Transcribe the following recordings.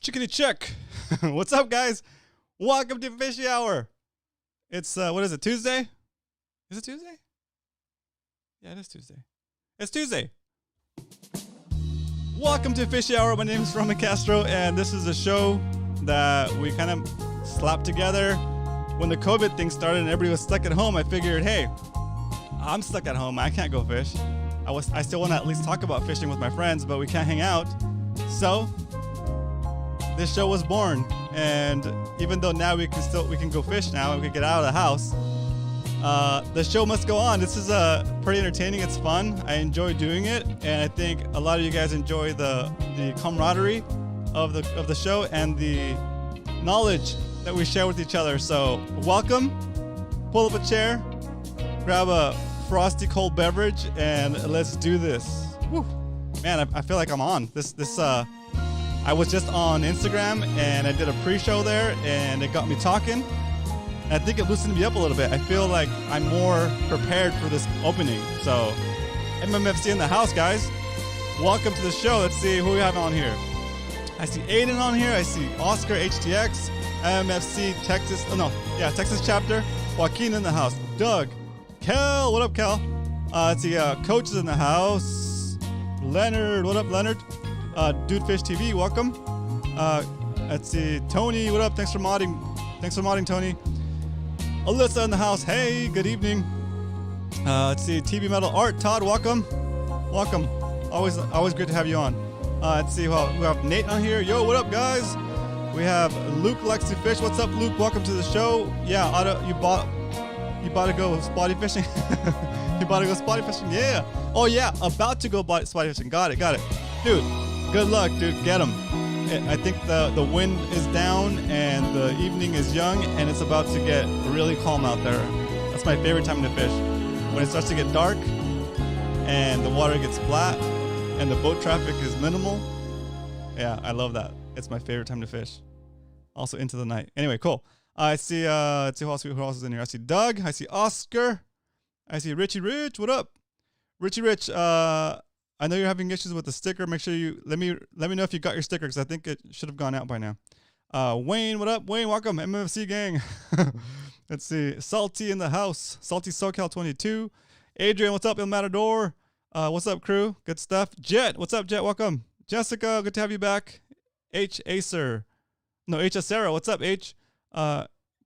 Chickity check. What's up, guys? Welcome to Fishy Hour. It's what is it? Tuesday? Is it Tuesday? Yeah, it is Tuesday. It's Tuesday. Welcome to Fishy Hour. My name is Castro, and this is a show that we kind of slapped together when the COVID thing started and everybody was stuck at home. I figured, hey, I'm stuck at home. I can't go fish. I still want to at least talk about fishing with my friends, but we can't hang out. So this show was born, and even though now we can go fish now and we can get out of the house, the show must go on. This is pretty entertaining. It's fun. I enjoy doing it, and I think a lot of you guys enjoy the camaraderie of the show and the knowledge that we share with each other. So welcome. Pull up a chair, grab a frosty cold beverage, and let's do this. Woo. Man, I feel like I'm on this. I was just on Instagram and I did a pre-show there, and it got me talking. I think it loosened me up a little bit. I feel like I'm more prepared for this opening. So, MMFC in the house, guys. Welcome to the show. Let's see who we have on here. I see Aiden on here. I see Oscar HTX, MMFC Texas. Texas chapter. Joaquin in the house. Doug, Kel. What up, Kel? Let's see. Coach is in the house. Leonard. What up, Leonard? Dude Fish TV, welcome. Let's see, Tony, what up? Thanks for modding, Tony. Alyssa in the house. Hey, good evening. Let's see, TV Metal Art. Todd, welcome. Always great to have you on. Let's see, we have Nate on here. Yo, what up, guys? We have Luke likes to fish. What's up, Luke? Welcome to the show. Yeah, you bought to go spotty fishing. You bought to go spotty fishing. Yeah. Oh yeah, about to go spotty fishing. Got it, dude. Good luck, dude. Get them. I think the wind is down and the evening is young, and it's about to get really calm out there. That's my favorite time to fish. When it starts to get dark and the water gets flat and the boat traffic is minimal. Yeah, I love that. It's my favorite time to fish. Also into the night. Anyway, cool. I see let's see who else is in here. I see Doug. I see Oscar. I see Richie Rich. What up? Richie Rich, I know you're having issues with the sticker. Make sure you let me know if you got your sticker, because I think it should have gone out by now. Wayne, what up? Wayne, welcome. MFC gang. Let's see. Salty in the house. Salty SoCal 22. Adrian, what's up, El Matador? What's up, crew? Good stuff. Jet, what's up, Jet? Welcome. Jessica, good to have you back. H Acera. What's up, H?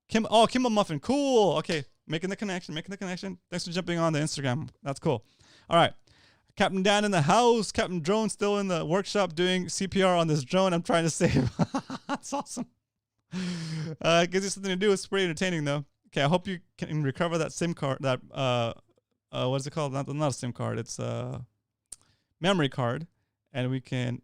Kimball Muffin. Cool. Okay, making the connection. Thanks for jumping on the Instagram. That's cool. All right. Captain Dan in the house. Captain Drone still in the workshop doing CPR on this drone I'm trying to save. That's awesome. Gives you something to do. It's pretty entertaining, though. Okay, I hope you can recover that SIM card. That what is it called? Not a SIM card. It's a memory card, and we can.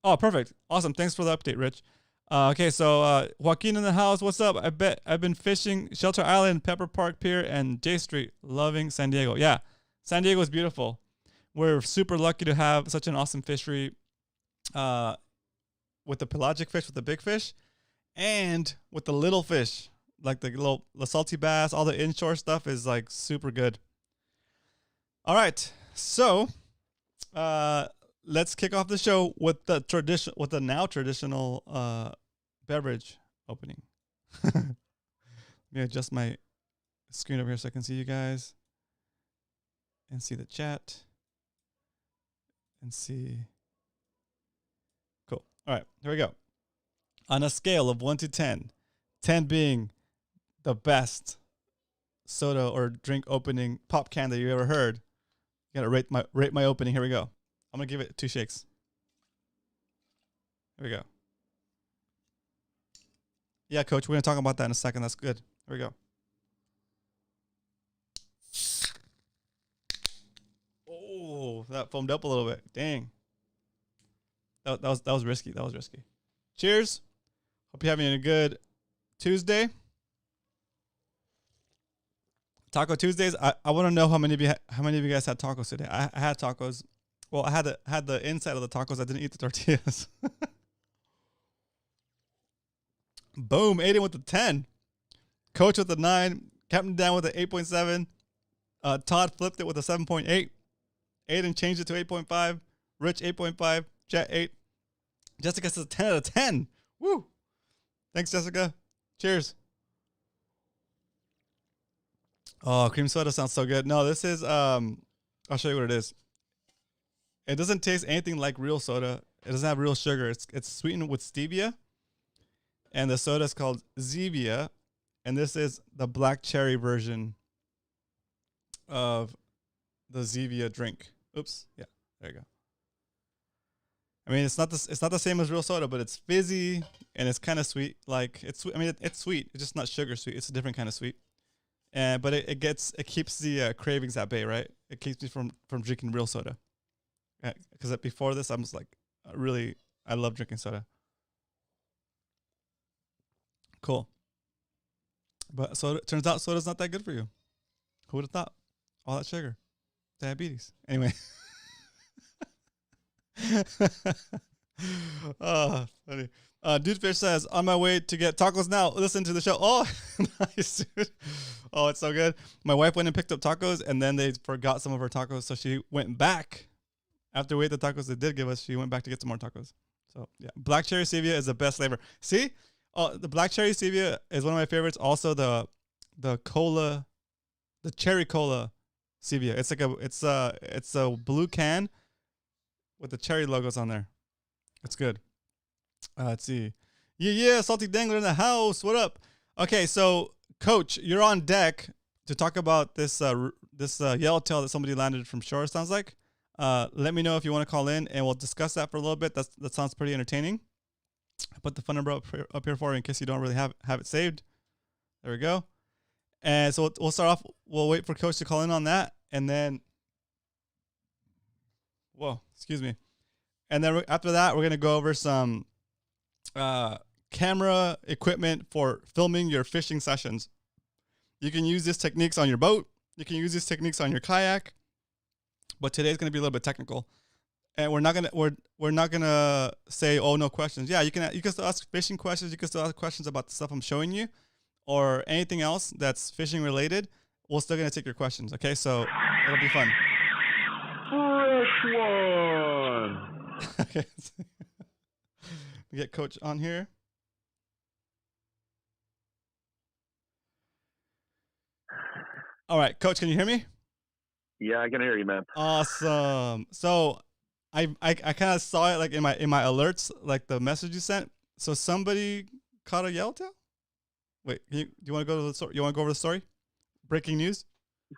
Oh, perfect. Awesome. Thanks for the update, Rich. Okay, so Joaquin in the house. What's up? I bet I've been fishing Shelter Island, Pepper Park Pier, and J Street. Loving San Diego. Yeah, San Diego is beautiful. We're super lucky to have such an awesome fishery with the pelagic fish, with the big fish, and with the little fish, like the salty bass. All the inshore stuff is like super good. All right, so let's kick off the show with the now traditional beverage opening. Let me adjust my screen over here so I can see you guys and see the chat. And see. Cool. All right, here we go. On a scale of 1 to 10, 10 being the best soda or drink opening pop can that you ever heard, you gotta rate my opening. Here we go. I'm gonna give it 2 shakes. Here we go. Yeah, Coach, we're gonna talk about that in a second. That's good. Here we go. Oh, that foamed up a little bit. Dang. That was risky. Cheers. Hope you're having a good Tuesday. Taco Tuesdays. I want to know how many of you guys had tacos today. I had tacos. Well, I had the inside of the tacos. I didn't eat the tortillas. Boom. Aiden with the 10. Coach with the 9. Captain Dan with the 8.7. Todd flipped it with a 7.8. Aiden changed it to 8.5. Rich 8.5. Jet 8. Jessica says 10 out of 10. Woo! Thanks, Jessica. Cheers. Oh, cream soda sounds so good. No, this is I'll show you what it is. It doesn't taste anything like real soda. It doesn't have real sugar. It's sweetened with stevia. And the soda is called Zevia. And this is the black cherry version of the Zevia drink. Oops. Yeah, there you go. I mean, it's not the same as real soda, but it's fizzy and it's kind of sweet. Like it's sweet. It's just not sugar sweet. It's a different kind of sweet. But it keeps the cravings at bay, right? It keeps me from drinking real soda. Because before this, I was like, I love drinking soda. Cool. But soda, turns out soda's not that good for you. Who would have thought? All that sugar. Diabetes. Anyway. Oh, funny. Dude Fish says, on my way to get tacos now. Listen to the show. Oh, nice, dude. Oh, it's so good. My wife went and picked up tacos, and then they forgot some of her tacos, so she went back. After we ate the tacos they did give us, she went back to get some more tacos. So, yeah. Black cherry stevia is the best flavor. See? The black cherry stevia is one of my favorites. Also, the cola, the cherry cola stevia. It's like it's a blue can with the cherry logos on there. It's good. Let's see. Yeah, Salty Dangler in the house. What up? Okay, so Coach, you're on deck to talk about this yellowtail that somebody landed from shore. Sounds like. Let me know if you want to call in, and we'll discuss that for a little bit. That sounds pretty entertaining. I put the phone number up here for you in case you don't really have it saved. There we go. And so we'll start off. We'll wait for Coach to call in on that, and then. Whoa, excuse me. And then after that, we're gonna go over some camera equipment for filming your fishing sessions. You can use these techniques on your boat. You can use these techniques on your kayak. But today's gonna be a little bit technical, and we're not gonna say, oh, no questions. Yeah, you can still ask fishing questions. You can still ask questions about the stuff I'm showing you, or anything else that's fishing related. We're still gonna take your questions. Okay, so it'll be fun. Fresh one. Okay. We get Coach on here. All right, Coach, can you hear me? Yeah, I can hear you, man. Awesome. So I kind of saw it like in my alerts, like the message you sent. So somebody caught a yellowtail? Wait, do you want to go to the story? You want to go over the story? Breaking news?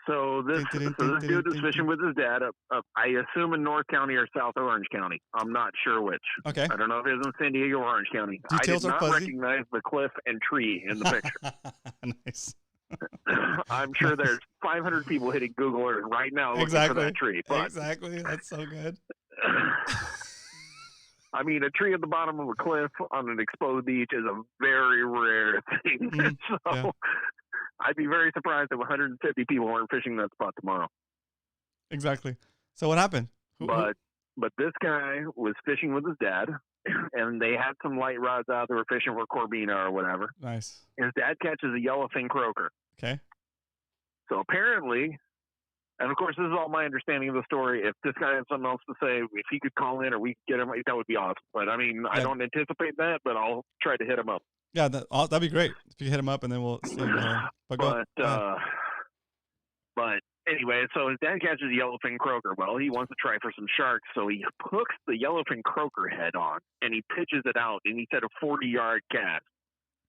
So this dude is fishing with his dad up, I assume in North County or South Orange County. I'm not sure which. Okay. I don't know if it was in San Diego or Orange County. Details I did are not fuzzy. recognize the cliff and tree in the picture. Nice. I'm sure there's 500 people hitting Google Earth right now looking for that tree. But Exactly. That's so good. I mean, a tree at the bottom of a cliff on an exposed beach is a very rare thing. So yeah. I'd be very surprised if 150 people weren't fishing that spot tomorrow. Exactly. So what happened? But this guy was fishing with his dad, and they had some light rods out. They were fishing for Corbina or whatever. Nice. His dad catches a yellowfin croaker. Okay. So apparently, and of course, this is all my understanding of the story. If this guy had something else to say, if he could call in or we could get him, that would be awesome. But I mean, I don't anticipate that, but I'll try to hit him up. Yeah, that'd be great if you hit him up, and then we'll see. But anyway, so his dad catches a yellowfin croaker. Well, he wants to try for some sharks, so he hooks the yellowfin croaker head on, and he pitches it out, and he said a 40-yard cast.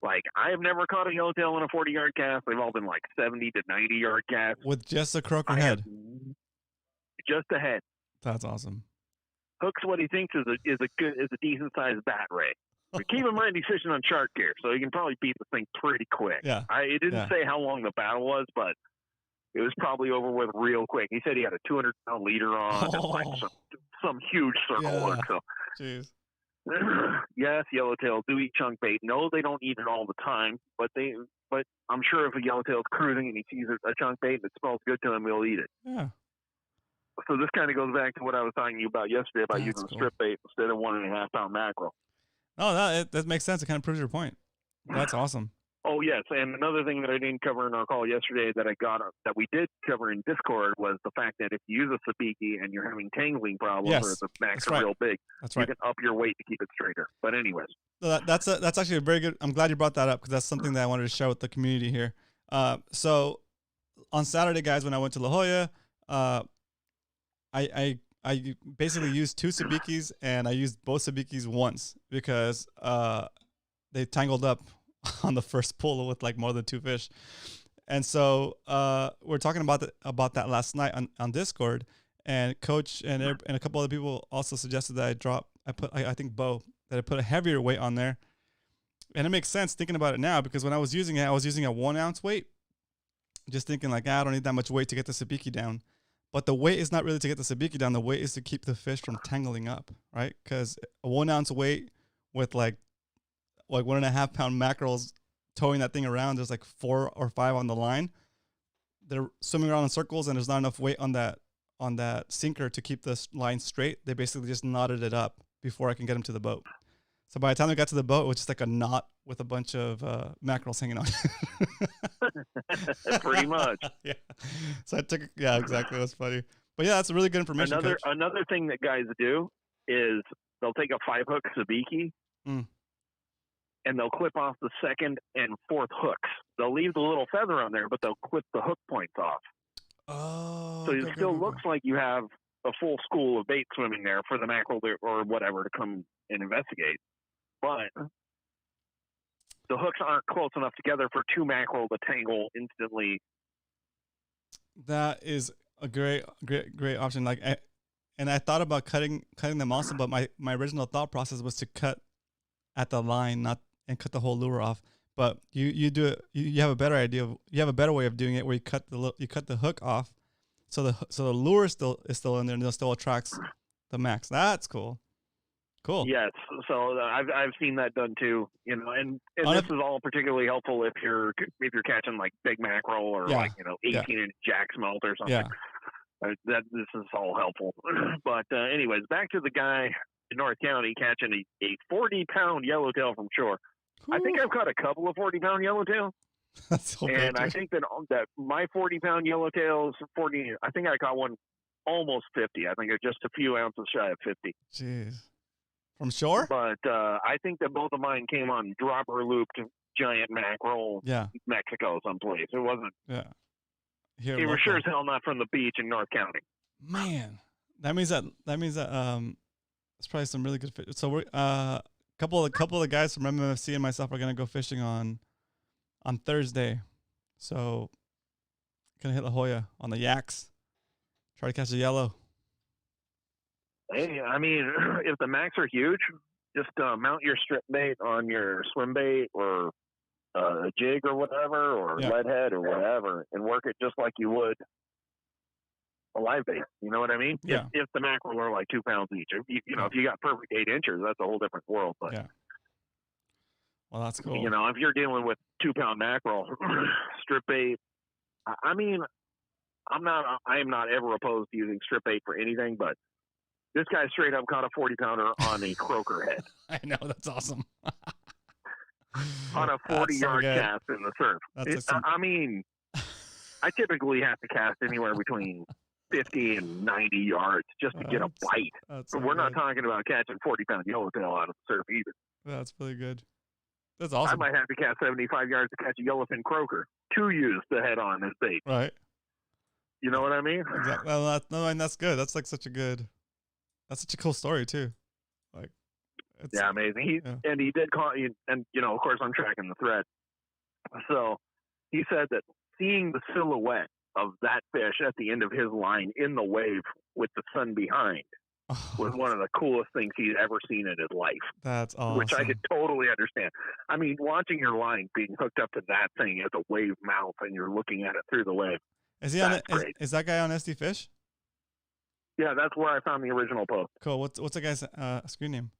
Like, I have never caught a yellowtail in a 40-yard cast. They've all been like 70 to 90-yard casts. With just a croaker head? Just a head. That's awesome. Hooks what he thinks is a decent-sized bat ray. But keep in mind he's fishing on shark gear, so he can probably beat the thing pretty quick. Yeah. It didn't say how long the battle was, but it was probably over with real quick. He said he had a 200-pound leader on, and like some huge circle hook. So, jeez. Yes, yellowtails do eat chunk bait. No, they don't eat it all the time, but I'm sure if a yellowtail's cruising and he sees a chunk bait and it smells good to him, he'll eat it. Yeah. So this kind of goes back to what I was talking to you about yesterday about using strip bait instead of 1.5 pound mackerel. Oh, that makes sense. It kind of proves your point. That's awesome. Oh yes, and another thing that I didn't cover in our call yesterday that we did cover in Discord was the fact that if you use a sabiki and you're having tangling problems or the macks are real big, you can up your weight to keep it straighter. But anyways, so that's actually a very good. I'm glad you brought that up because that's something that I wanted to share with the community here. So on Saturday, guys, when I went to La Jolla, I basically used 2 sabikis and I used both sabikis once because they tangled up on the first pull with like more than 2 fish. And so we're talking about that last night on Discord, and Coach and a couple other people also suggested that I think Bo, that I put a heavier weight on there. And it makes sense thinking about it now, because when I was using it, I was using a 1 ounce weight, just thinking like, I don't need that much weight to get the sabiki down. But the weight is not really to get the sabiki down. The weight is to keep the fish from tangling up, right? Because a 1 ounce weight with like 1.5 pound mackerels towing that thing around, there's like 4 or 5 on the line. They're swimming around in circles, and there's not enough weight on that sinker to keep the line straight. They basically just knotted it up before I can get them to the boat. So by the time we got to the boat, it was just like a knot with a bunch of mackerels hanging on. Pretty much. Yeah. So yeah, exactly. It was funny. But yeah, that's really good information. Another thing that guys do is they'll take a 5-hook sabiki and they'll clip off the 2nd and 4th hooks. They'll leave the little feather on there, but they'll clip the hook points off. Oh. So it still looks like you have a full school of bait swimming there for the mackerel or whatever to come and investigate. But the hooks aren't close enough together for 2 mackerel to tangle instantly. That is a great option. Like, I thought about cutting them also, but my original thought process was to cut at the line, and cut the whole lure off. But you do it. You have a better idea. You have a better way of doing it, where you cut the hook off, so the lure is still in there, and it still attracts the max. That's cool. Cool. Yes. So I've seen that done too. And this is all particularly helpful if you're catching like big mackerel or 18-inch jack smelt or something. Yeah. This is all helpful. But anyways, back to the guy in North County catching a 40-pound yellowtail from shore. Cool. I think I've caught a couple of 40-pound yellowtail. That's so and I think that my 40-pound yellowtails, I think I caught one almost 50. I think just a few ounces shy of 50. Jeez. From shore? But I think that both of mine came on dropper looped giant mackerel, Mexico someplace. It wasn't. Yeah. They were sure as hell not from the beach in North County. Man, that means that it's probably some really good fish. So we're couple of the guys from MMFC and myself are gonna go fishing on Thursday. So gonna hit La Jolla on the yaks. Try to catch a yellow. Hey, I mean, if the macks are huge, just mount your strip bait on your swim bait or a jig or whatever, or lead head or whatever, and work it just like you would a live bait. You know what I mean? Yeah. If the mackerel are like 2 pounds each, if you got perfect 8 inches, that's a whole different world. But well, that's cool. If you're dealing with 2-pound mackerel, strip bait. I mean, I am not ever opposed to using strip bait for anything, but this guy straight up caught a 40-pounder on a croaker head. I know, that's awesome. On a 40-yard cast in the surf. I mean, I typically have to cast anywhere between 50 and 90 yards just to get a bite. But we're not talking about catching 40-pound yellowtail out of the surf either. That's really good. That's awesome. I might have to cast 75 yards to catch a yellowfin croaker to use the head on as bait. Right. You know what I mean? Exactly. Well, that's good. That's like such a cool story too. Like, amazing. And he did call, and of course I'm tracking the thread. So he said that seeing the silhouette of that fish at the end of his line in the wave with the sun behind was one of the coolest things he'd ever seen in his life. That's awesome. Which I could totally understand. I mean, watching your line being hooked up to that thing as a wave mouth and you're looking at it through the wave. Is that guy on SD Fish? Yeah, that's where I found the original post. Cool. What's the guy's screen name?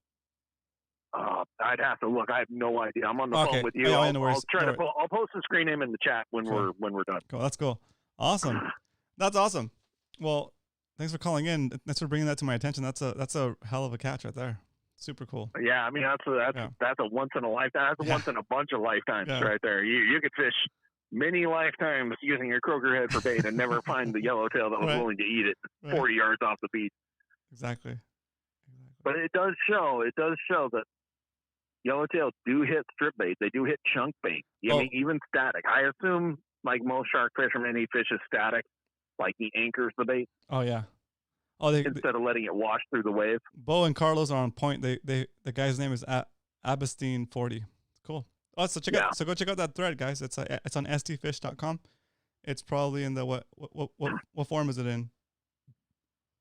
I'd have to look. I have no idea. I'm on the phone with you. Yeah, I'll post the screen name in the chat when we're done. Cool. That's cool. Awesome. That's awesome. Well, thanks for calling in. Thanks for bringing that to my attention. That's a hell of a catch right there. Super cool. Yeah, I mean that's a once in a lifetime. That's a once in a bunch of lifetimes right there. You could fish many lifetimes using your croaker head for bait and never find the yellowtail that was willing to eat it 40 yards off the beach. Exactly. But it does show that yellowtail do hit strip bait. They do hit chunk bait. I mean, even static. I assume, like most shark fishermen, he fishes static, like he anchors the bait. Oh yeah. Instead of letting it wash through the wave. Bo and Carlos are on point. The guy's name is Abastine40. Cool. Oh, so go check out that thread, guys. It's on stfish.com. It's probably in the what form is it in?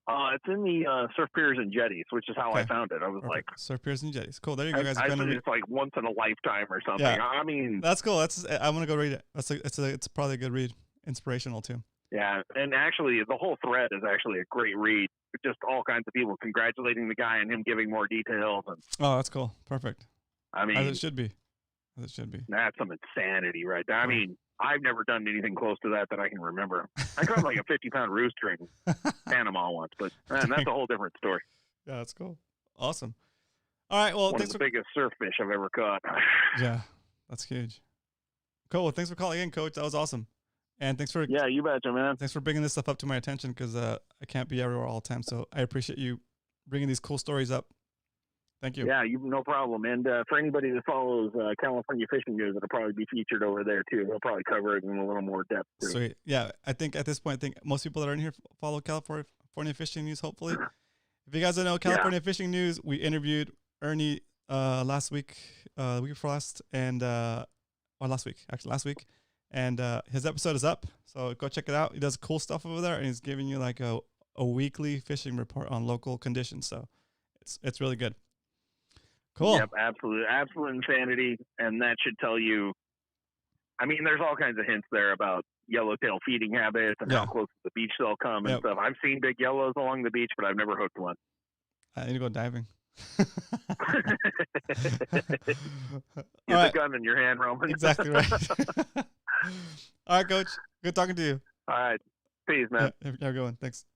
It's in the surf piers and jetties, which is how I found it. I was like, surf piers and jetties. Cool. There you go, guys. It's like once in a lifetime or something. Yeah. I mean, that's cool. I'm gonna go read it. It's probably a good read. Inspirational too. Yeah, and actually, the whole thread is actually a great read. Just all kinds of people congratulating the guy and him giving more details. And oh, that's cool. Perfect. I mean, as it should be. That's some insanity right there. I mean, I've never done anything close to that I can remember. I caught like a 50-pound rooster in Panama once, but man, that's a whole different story. Yeah, that's cool. Awesome. All right, well, one of the biggest surf fish I've ever caught. Yeah, that's huge. Cool. Well, thanks for calling in, Coach. That was awesome. And thanks for you betcha, man. Thanks for bringing this stuff up to my attention because I can't be everywhere all the time. So I appreciate you bringing these cool stories up. Thank you. Yeah, no problem. And for anybody that follows California Fishing News, it'll probably be featured over there too. They'll probably cover it in a little more depth too. Sweet. Yeah, I think at this point, most people that are in here follow California Fishing News. Hopefully, if you guys don't know California Fishing News, we interviewed Ernie last week, the week before last, and last week. And his episode is up, so go check it out. He does cool stuff over there, and he's giving you like a weekly fishing report on local conditions. So it's really good. Cool. Yep, absolute insanity, and that should tell you. I mean, there's all kinds of hints there about yellowtail feeding habits and how close to the beach they'll come and stuff. I've seen big yellows along the beach, but I've never hooked one. I need to go diving. Get the gun in your hand, Roman. Exactly right. All right, Coach. Good talking to you. All right. Peace, man. Have a good one. Thanks.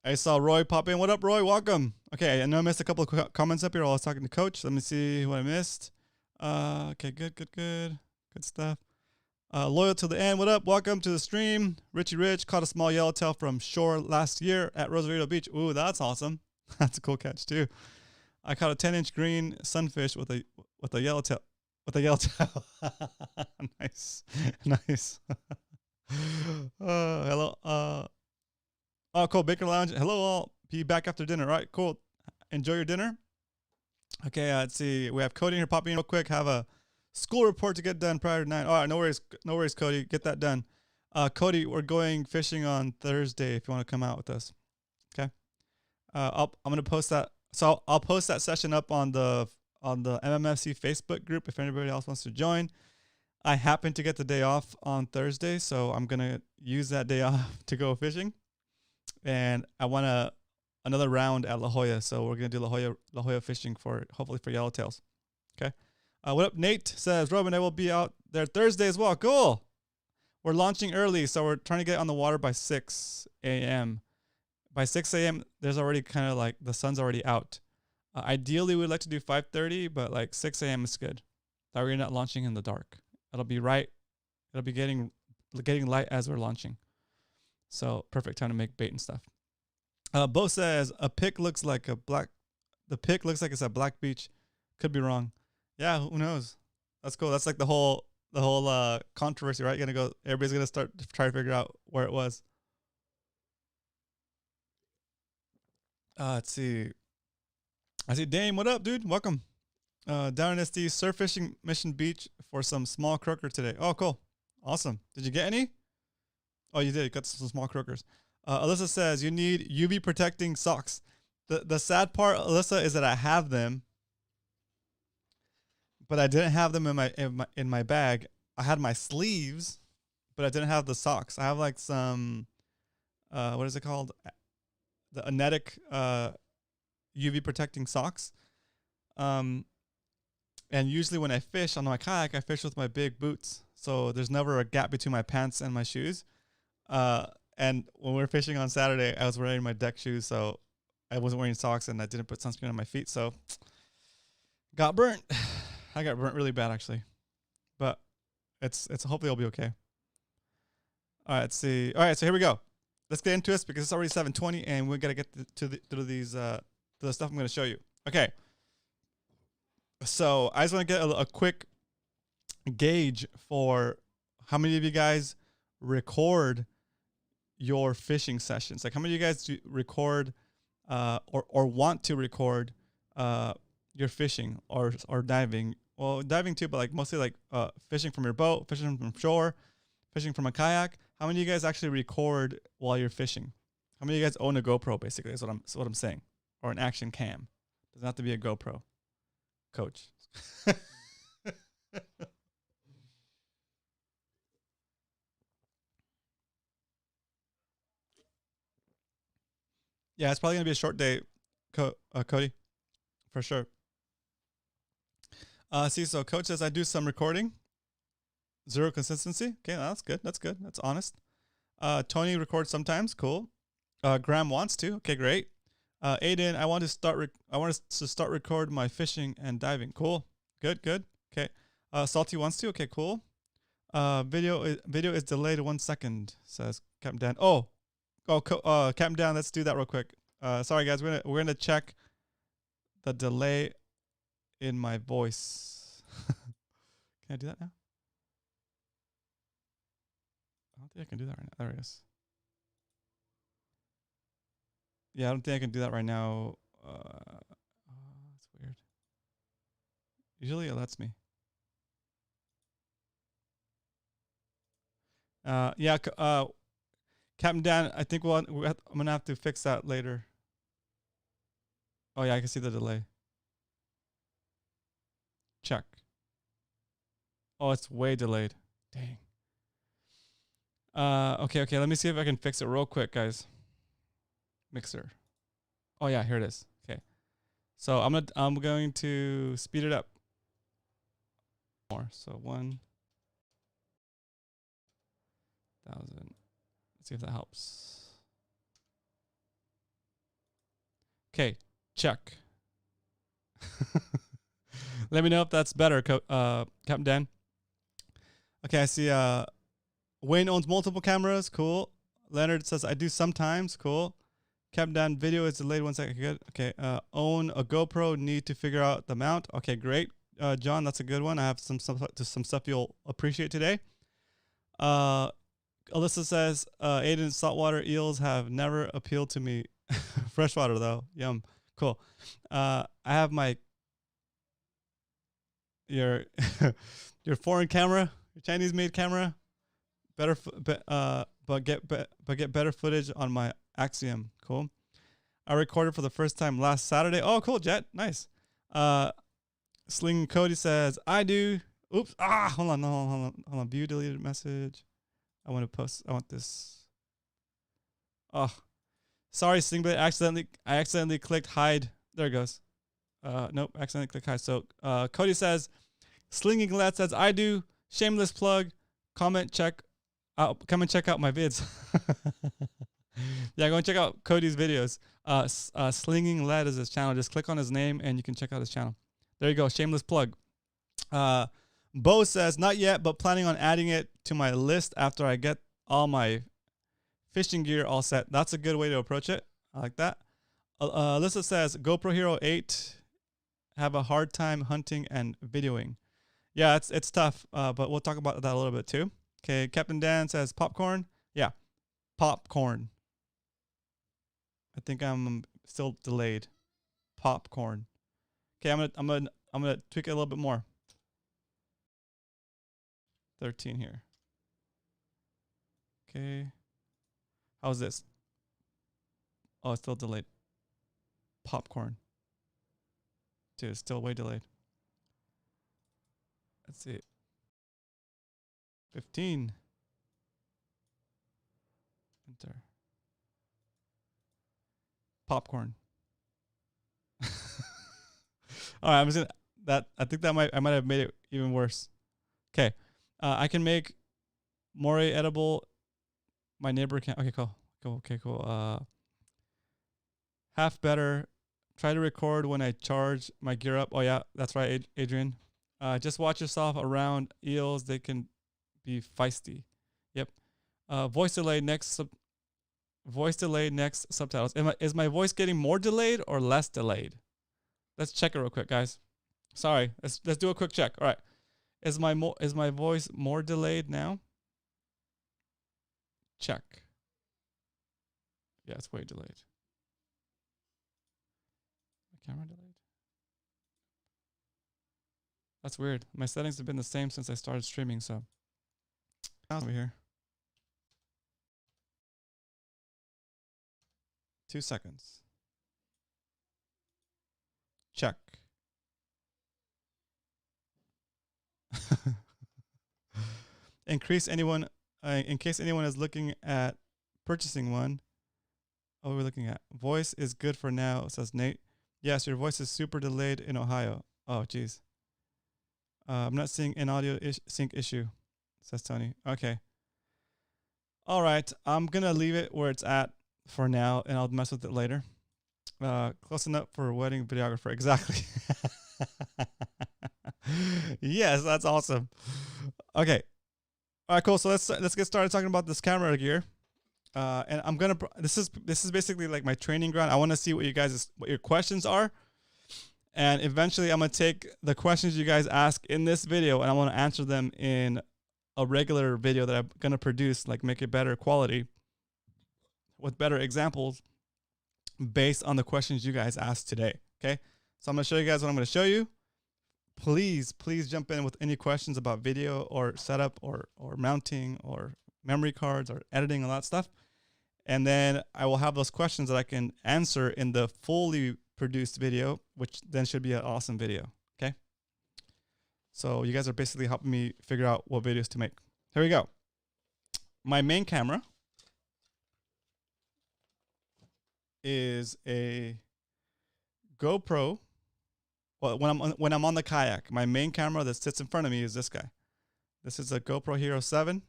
I saw Roy pop in. What up, Roy? Welcome. Okay, I know I missed a couple of comments up here while I was talking to Coach. Let me see what I missed. Okay, good stuff. Loyal to the end. What up? Welcome to the stream. Richie Rich caught a small yellowtail from shore last year at Rosarito Beach. Ooh, that's awesome. That's a cool catch too. I caught a 10-inch green sunfish with a yellowtail. Nice. Hello. Oh, cool. Baker Lounge. Hello, all. Be back after dinner. All right, cool. Enjoy your dinner. Okay, let's see. We have Cody here popping in real quick. Have a school report to get done prior to 9. All right, no worries, Cody. Get that done. Cody, we're going fishing on Thursday if you want to come out with us. Okay. I'm going to post that. So I'll post that session up on the MMFC Facebook group if anybody else wants to join. I happen to get the day off on Thursday, so I'm going to use that day off to go fishing. And I want another round at La Jolla, so we're going to do La Jolla fishing hopefully for yellowtails. Okay. What up? Nate says, Robin, I will be out there Thursday as well. Cool. We're launching early, so we're trying to get on the water by 6 a.m. By 6 a.m., there's already kind of like the sun's already out. Ideally, we'd like to do 5:30, but like 6 a.m. is good. That way you're not launching in the dark. It'll be right. It'll be getting light as we're launching. So perfect time to make bait and stuff. Bo says the pic looks like it's a black beach. Could be wrong. Yeah, who knows? That's cool. That's like the whole controversy, right? Everybody's gonna start to try to figure out where it was. Let's see. I see Dame. What up, dude? Welcome. Down in SD surf fishing Mission Beach for some small croaker today. Oh, cool. Awesome. Did you get any? Oh, you did. You got some small croakers. Alyssa says you need UV protecting socks. The sad part, Alyssa, is that I have them, but I didn't have them in my bag. I had my sleeves, but I didn't have the socks. I have like some what is it called? The Anetic UV protecting socks. And usually when I fish on my kayak, I fish with my big boots, so there's never a gap between my pants and my shoes. And when we were fishing on Saturday, I was wearing my deck shoes, so I wasn't wearing socks and I didn't put sunscreen on my feet, so got burnt. I got burnt really bad actually, but it's hopefully it'll be okay. All right, let's see. All right, so here we go. Let's get into this because it's already 7:20 and we gotta get to the stuff I'm gonna show you. Okay. So I just want to get a quick gauge for how many of you guys record your fishing sessions. Like how many of you guys do record or want to record your fishing or diving? Well, diving too, but like mostly like fishing from your boat, fishing from shore, fishing from a kayak. How many of you guys actually record while you're fishing? How many of you guys own a GoPro? Basically, is what I'm saying, or an action cam. Doesn't have to be a GoPro. Coach. Yeah, it's probably gonna be a short day, Cody, for sure. See, so Coach says I do some recording. Zero consistency. Okay, that's good. That's good. That's honest. Tony records sometimes. Cool. Graham wants to. Okay, great. Aiden, I want to start record my fishing and diving. Cool. Good. Okay. Salty wants to. Okay, cool. Video is delayed 1 second, says Captain Dan. Captain Dan, let's do that real quick. Sorry guys, we're gonna check the delay in my voice. Can I do that now? I don't think I can do that right now. There it is. Yeah, I don't think I can do that right now. That's weird. Usually it lets me. Captain Dan, I think I'm gonna have to fix that later. Oh yeah, I can see the delay. Check. Oh, it's way delayed. Dang. Okay. Let me see if I can fix it real quick, guys. Mixer. Oh yeah, here it is. Okay. So I'm going to speed it up more. So 1,000. Let's see if that helps. Okay, check. Let me know if that's better, Captain Dan. Okay, I see Wayne owns multiple cameras. Cool. Leonard says, I do sometimes. Cool. Captain Dan, video is delayed 1 second. Good. Okay. Own a GoPro. Need to figure out the mount. Okay, great. John, that's a good one. I have some stuff you'll appreciate today. Alyssa says, Aiden, saltwater eels have never appealed to me. Freshwater, though. Yum. Cool. I have your foreign camera, your Chinese-made camera. But get better footage on my Axiom. Cool. I recorded for the first time last Saturday. Oh, cool, Jet. Nice. Sling Cody says, I do. Oops. Hold on. View deleted message. I want this. Oh, sorry, Sling, but I accidentally clicked hide. There it goes. Nope, accidentally clicked hide. So, Cody says, Slinging Glad says, I do. Shameless plug. Come and check out my vids. Yeah, go and check out Cody's videos. Slinging Led is his channel. Just click on his name and you can check out his channel. There you go. Shameless plug. Bo says, not yet, but planning on adding it to my list after I get all my fishing gear all set. That's a good way to approach it. I like that. Alyssa says, GoPro Hero 8 have a hard time hunting and videoing. Yeah, it's tough, but we'll talk about that a little bit too. Okay, Captain Dan says popcorn. Yeah, popcorn. I think I'm still delayed. Popcorn. Okay, I'm gonna tweak it a little bit more. 13 here. Okay. How's this? Oh, it's still delayed. Popcorn. Dude, it's still way delayed. Let's see. 15. Enter. Popcorn. All right, I'm just gonna I think I might have made it even worse. Okay. I can make more edible. My neighbor can't. Okay, cool. Okay, cool. Half better. Try to record when I charge my gear up. Oh yeah, that's right, Adrian. Just watch yourself around eels. They can be feisty. Yep. Voice delay next. Voice delayed next subtitles. Is my voice getting more delayed or less delayed? Let's check it real quick, guys. Sorry, let's do a quick check. All right, is my voice more delayed now? Check. Yeah, it's way delayed. My camera delayed. That's weird. My settings have been the same since I started streaming, so over here. 2 seconds. Check. In case anyone is looking at purchasing one. Oh, we're looking at voice is good for now, says Nate. Yes, your voice is super delayed in Ohio. Oh, geez. I'm not seeing an audio sync issue, says Tony. Okay. All right. I'm going to leave it where it's at for now, and I'll mess with it later. Close enough for a wedding videographer. Exactly. Yes, that's awesome. Okay. All right, cool. So let's get started talking about this camera gear. And I'm gonna. This is basically like my training ground. I want to see what your questions are, and eventually I'm gonna take the questions you guys ask in this video, and I want to answer them in a regular video that I'm gonna produce, like make it better quality with better examples based on the questions you guys asked today. Okay, so I'm gonna show you guys what I'm gonna show you. Please jump in with any questions about video or setup or mounting or memory cards or editing, all that stuff. And then I will have those questions that I can answer in the fully produced video, which then should be an awesome video. Okay. So you guys are basically helping me figure out what videos to make. Here we go. My main camera is a GoPro. Well, when I'm on the kayak, my main camera that sits in front of me is this guy. This is a GoPro Hero 7.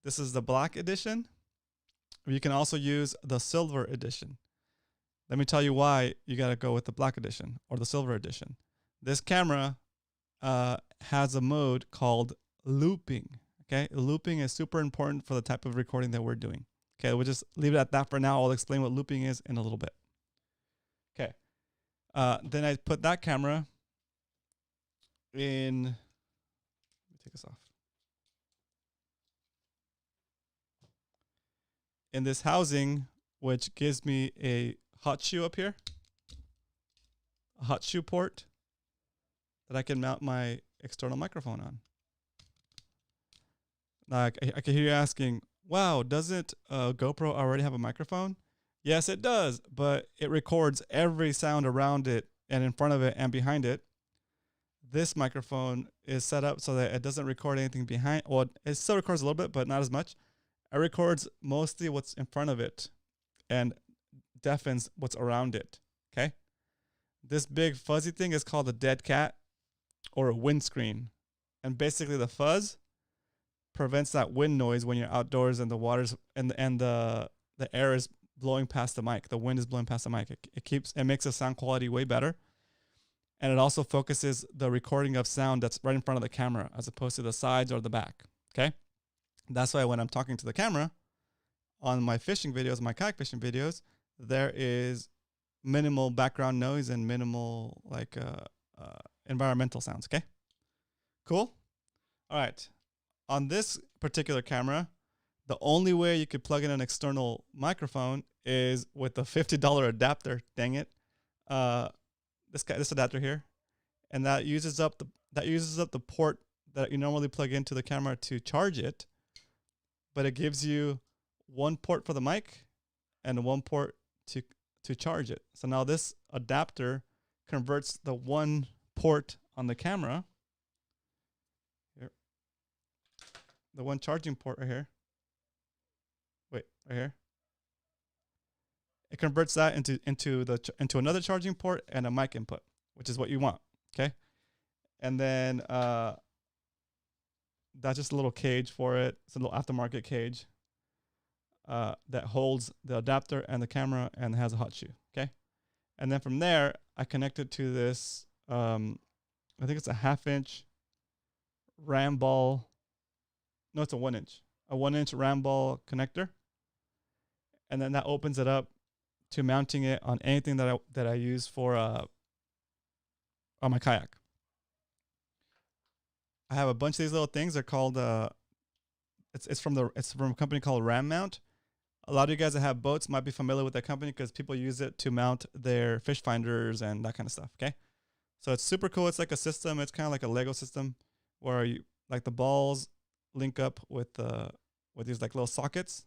This is the black edition. You can also use the silver edition. Let me tell you why you got to go with the black edition or the silver edition. This camera has a mode called looping. Okay, looping is super important for the type of recording that we're doing. Okay, we'll just leave it at that for now. I'll explain what looping is in a little bit. Okay, then I put that camera in. Let me take this off. In this housing, which gives me a hot shoe up here, a hot shoe port that I can mount my external microphone on. Now, I can hear you asking, wow, doesn't GoPro already have a microphone? Yes, it does, but it records every sound around it and in front of it and behind it. This microphone is set up so that it doesn't record anything behind. Well, it still records a little bit, but not as much. It records mostly what's in front of it and deafens what's around it. Okay. This big fuzzy thing is called a dead cat or a windscreen. And basically the fuzz prevents that wind noise when you're outdoors and the water's and the air is blowing past the mic. The wind is blowing past the mic. It makes the sound quality way better. And it also focuses the recording of sound that's right in front of the camera as opposed to the sides or the back. Okay. That's why when I'm talking to the camera on my fishing videos, my kayak fishing videos, there is minimal background noise and minimal like environmental sounds. Okay, cool. All right. On this particular camera, the only way you could plug in an external microphone is with the $50 adapter. Dang it. This adapter here, and that uses up the port that you normally plug into the camera to charge it. But it gives you one port for the mic and one port to charge it. So now this adapter converts the one port on the camera, here, the one charging port right here. Wait, right here. It converts that into another charging port and a mic input, which is what you want. Okay, and then that's just a little cage for it. It's a little aftermarket cage. that holds the adapter and the camera and has a hot shoe. Okay. And then from there, I connect it to this, I think it's a 1/2 inch ram ball. No, it's a 1 inch. A 1 inch ram ball connector. And then that opens it up to mounting it on anything that I use for on my kayak. I have a bunch of these little things. They're called it's from a company called Ram Mount. A lot of you guys that have boats might be familiar with that company because people use it to mount their fish finders and that kind of stuff. Okay, so it's super cool. It's like a system. It's kind of like a Lego system where you like the balls link up with these like little sockets,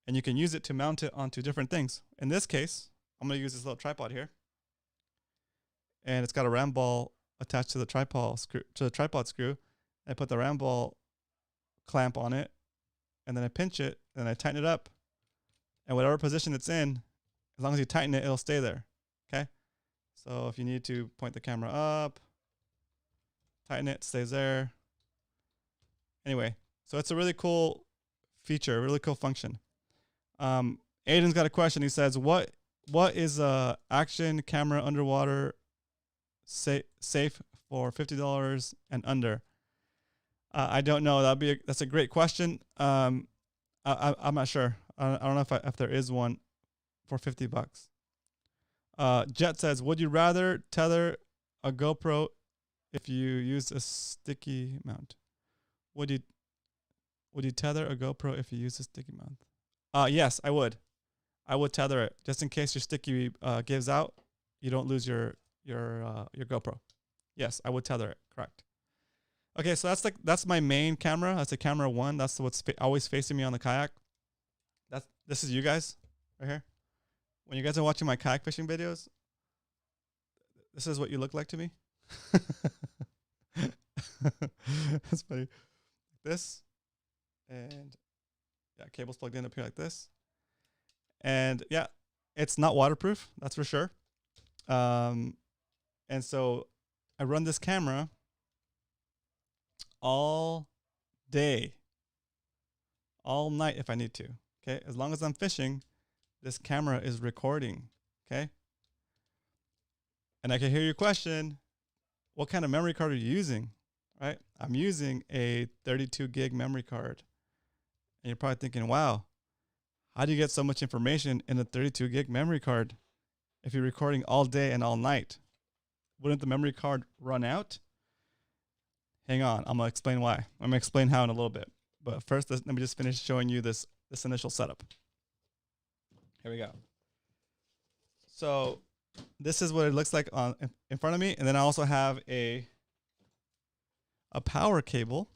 and you can use it to mount it onto different things. In this case, I'm gonna use this little tripod here, and it's got a ram ball attached to the tripod screw. I put the ram ball clamp on it, and then I pinch it, and I tighten it up, and whatever position it's in, as long as you tighten it, it'll stay there. Okay, so if you need to point the camera up, tighten it, stays there. Anyway, so it's a really cool feature, a really cool function. Aiden's got a question. He says, "What is a action camera underwater safe for $50 and under?" I don't know. That's a great question. I'm not sure. I don't know if there is one for $50. Jet says, "Would you rather tether a GoPro if you use a sticky mount?" Would you tether a GoPro if you use a sticky mount? Yes, I would. I would tether it just in case your sticky gives out. You don't lose your GoPro. Yes, I would tether it. Correct. Okay, so that's my main camera. That's a camera 1. That's what's always facing me on the kayak. This is you guys right here. When you guys are watching my kayak fishing videos, this is what you look like to me. That's funny. This, and yeah, cable's plugged in up here like this. And yeah, it's not waterproof, that's for sure. And so I run this camera all day, all night if I need to. Okay, as long as I'm fishing, this camera is recording. Okay, and I can hear your question: what kind of memory card are you using? Right, I'm using a 32 gig memory card, and you're probably thinking, "Wow, how do you get so much information in a 32 gig memory card if you're recording all day and all night? Wouldn't the memory card run out?" Hang on, I'm gonna explain why. I'm gonna explain how in a little bit. But first, let me just finish showing you this initial setup. Here we go. So this is what it looks like in front of me, and then I also have a power cable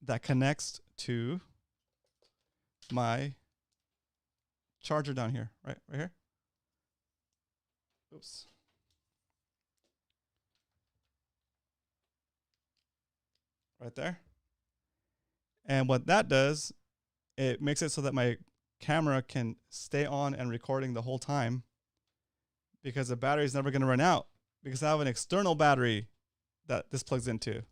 that connects to my charger down here, right here. Oops. Right there. And what that does, it makes it so that my camera can stay on and recording the whole time, because the battery is never going to run out, because I have an external battery that this plugs into.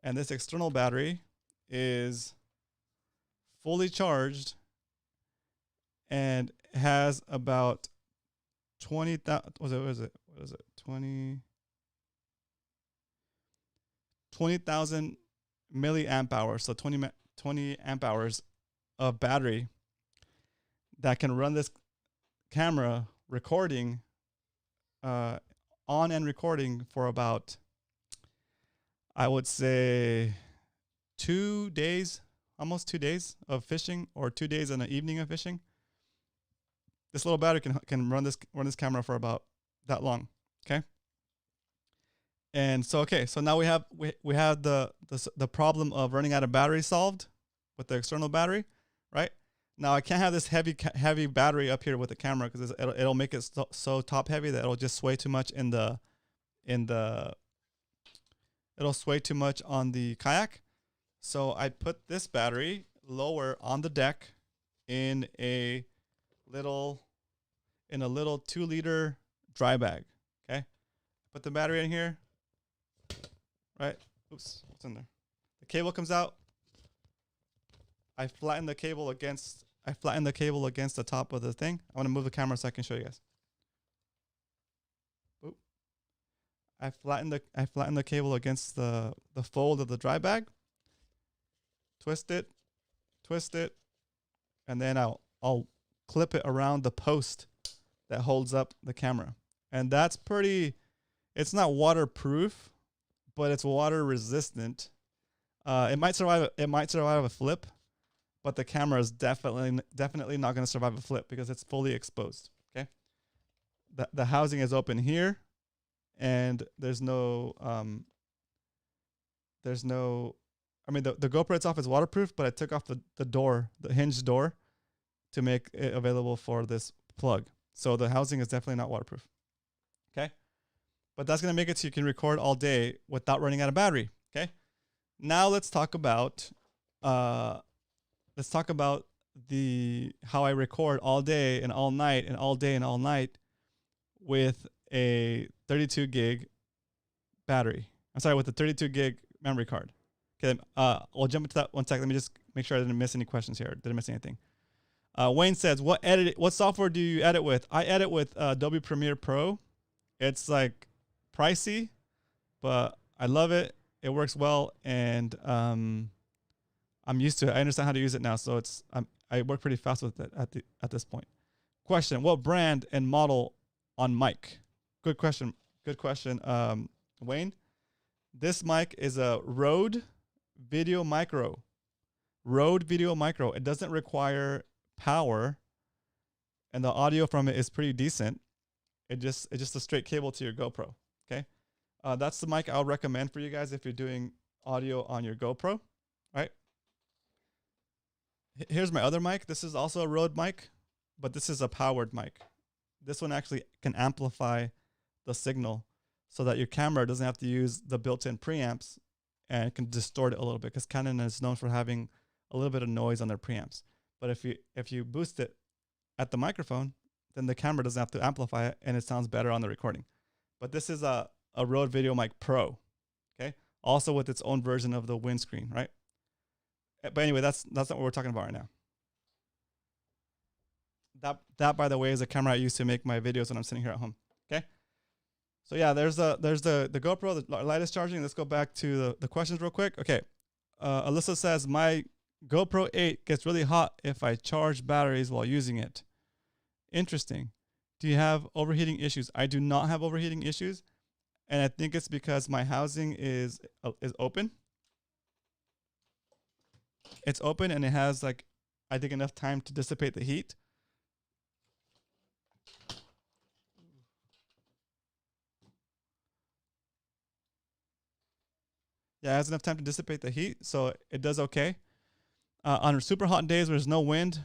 And this external battery is fully charged and has about 20,000, what is it? 20,000 milliamp hours. So 20 amp hours of battery that can run this camera recording, on and recording for about, I would say, 2 days, almost 2 days of fishing, or 2 days and an evening of fishing. This little battery can run this camera for about that long. Okay. And so, okay, so now we have the problem of running out of battery solved with the external battery, right? Now I can't have this heavy battery up here with the camera, because it'll make it so top heavy that it'll just sway too much it'll sway too much on the kayak. So I put this battery lower on the deck in a little 2-liter dry bag. Okay, put the battery in here. Right. Oops. What's in there? The cable comes out. I flattened the cable against the top of the thing. I want to move the camera so I can show you guys. Oop. I flattened the cable against the fold of the dry bag. Twist it, and then I'll clip it around the post that holds up the camera. And that's pretty, it's not waterproof, but it's water resistant. It might survive a flip, but the camera is definitely not going to survive a flip because it's fully exposed. Okay. The housing is open here, and there's no I mean, the GoPro itself is waterproof, but I took off the door, the hinge door, to make it available for this plug. So the housing is definitely not waterproof. Okay. But that's going to make it so you can record all day without running out of battery. Okay. Now let's talk about how I record all day and all night and all day and all night with a 32 gig battery. I'm sorry, with a 32 gig memory card. Okay, we'll jump into that 1 second. Let me just make sure I didn't miss any questions here. Didn't miss anything. Wayne says, what software do you edit with? I edit with Adobe Premiere Pro. It's like pricey, but I love it. It works well, and I'm used to it. I understand how to use it now, so I work pretty fast with it at this point. Question: what brand and model on mic? Good question. Good question, Wayne. This mic is a Rode Video Micro. Rode Video Micro. It doesn't require power, and the audio from it is pretty decent. It's just a straight cable to your GoPro. Okay, that's the mic I'll recommend for you guys if you're doing audio on your GoPro. Right. Here's my other mic. This is also a Rode mic, but this is a powered mic. This one actually can amplify the signal so that your camera doesn't have to use the built-in preamps and can distort it a little bit, because Canon is known for having a little bit of noise on their preamps. But if you boost it at the microphone, then the camera doesn't have to amplify it, and it sounds better on the recording. But this is a Rode Video Mic Pro, okay? Also with its own version of the windscreen, right? But anyway, that's not what we're talking about right now. That by the way is a camera I use to make my videos when I'm sitting here at home. Okay. So yeah, there's the GoPro, the light is charging. Let's go back to the questions real quick. Okay. Alyssa says, my GoPro 8 gets really hot if I charge batteries while using it. Interesting. Do you have overheating issues? I do not have overheating issues, and I think it's because my housing is open. It's open, and it has, like, I think, enough time to dissipate the heat. Yeah, it has enough time to dissipate the heat, so it does okay. On super hot days where there's no wind,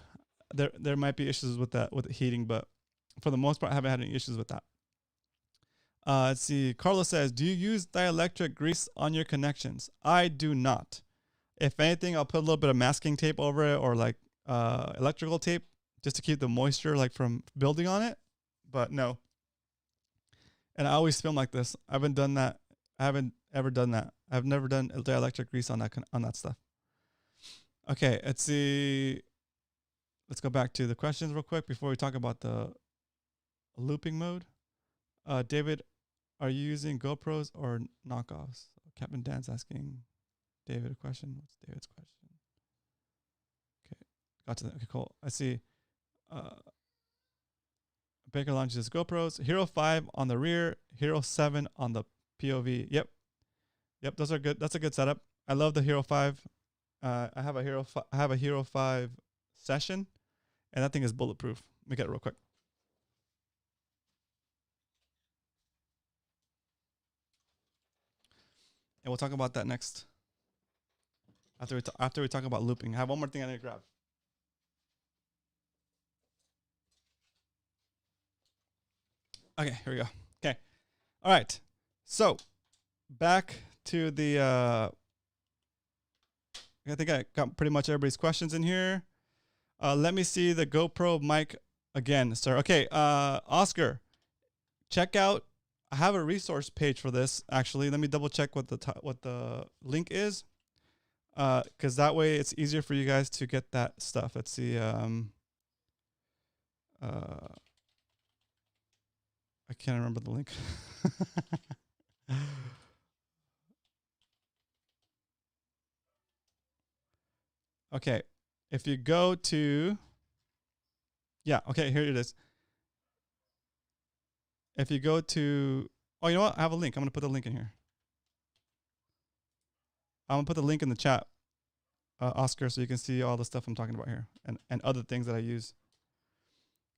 there might be issues with that, with the heating, but for the most part, I haven't had any issues with that. Let's see. Carlos says, do you use dielectric grease on your connections? I do not. If anything, I'll put a little bit of masking tape over it, or like electrical tape, just to keep the moisture like from building on it. But no. And I always film like this. I haven't done that. I haven't ever done that. I've never done dielectric grease on that stuff. Okay, let's see. Let's go back to the questions real quick before we talk about the looping mode. David, are you using GoPros or knockoffs? Captain Dan's asking David a question. What's David's question? Okay, got to that. Okay, cool. I see. Baker launches GoPros. Hero 5 on the rear. Hero 7 on the POV. Yep, those are good. That's a good setup. I love the Hero 5. I have a Hero 5 Session, and that thing is bulletproof. Let me get it real quick. And we'll talk about that next. After we talk about looping. I have one more thing I need to grab. Okay, here we go. Okay. All right. So back to the I think I got pretty much everybody's questions in here. Let me see the GoPro mic again, sir. Okay, Oscar, check out. I have a resource page for this, actually. Let me double check what the link is. because that way it's easier for you guys to get that stuff. Let's see. I can't remember the link. Okay, if you go to, yeah, okay, here it is. If you go to, oh, you know what? I have a link. I'm gonna put the link in here. I'm gonna put the link in the chat, Oscar, so you can see all the stuff I'm talking about here and other things that I use.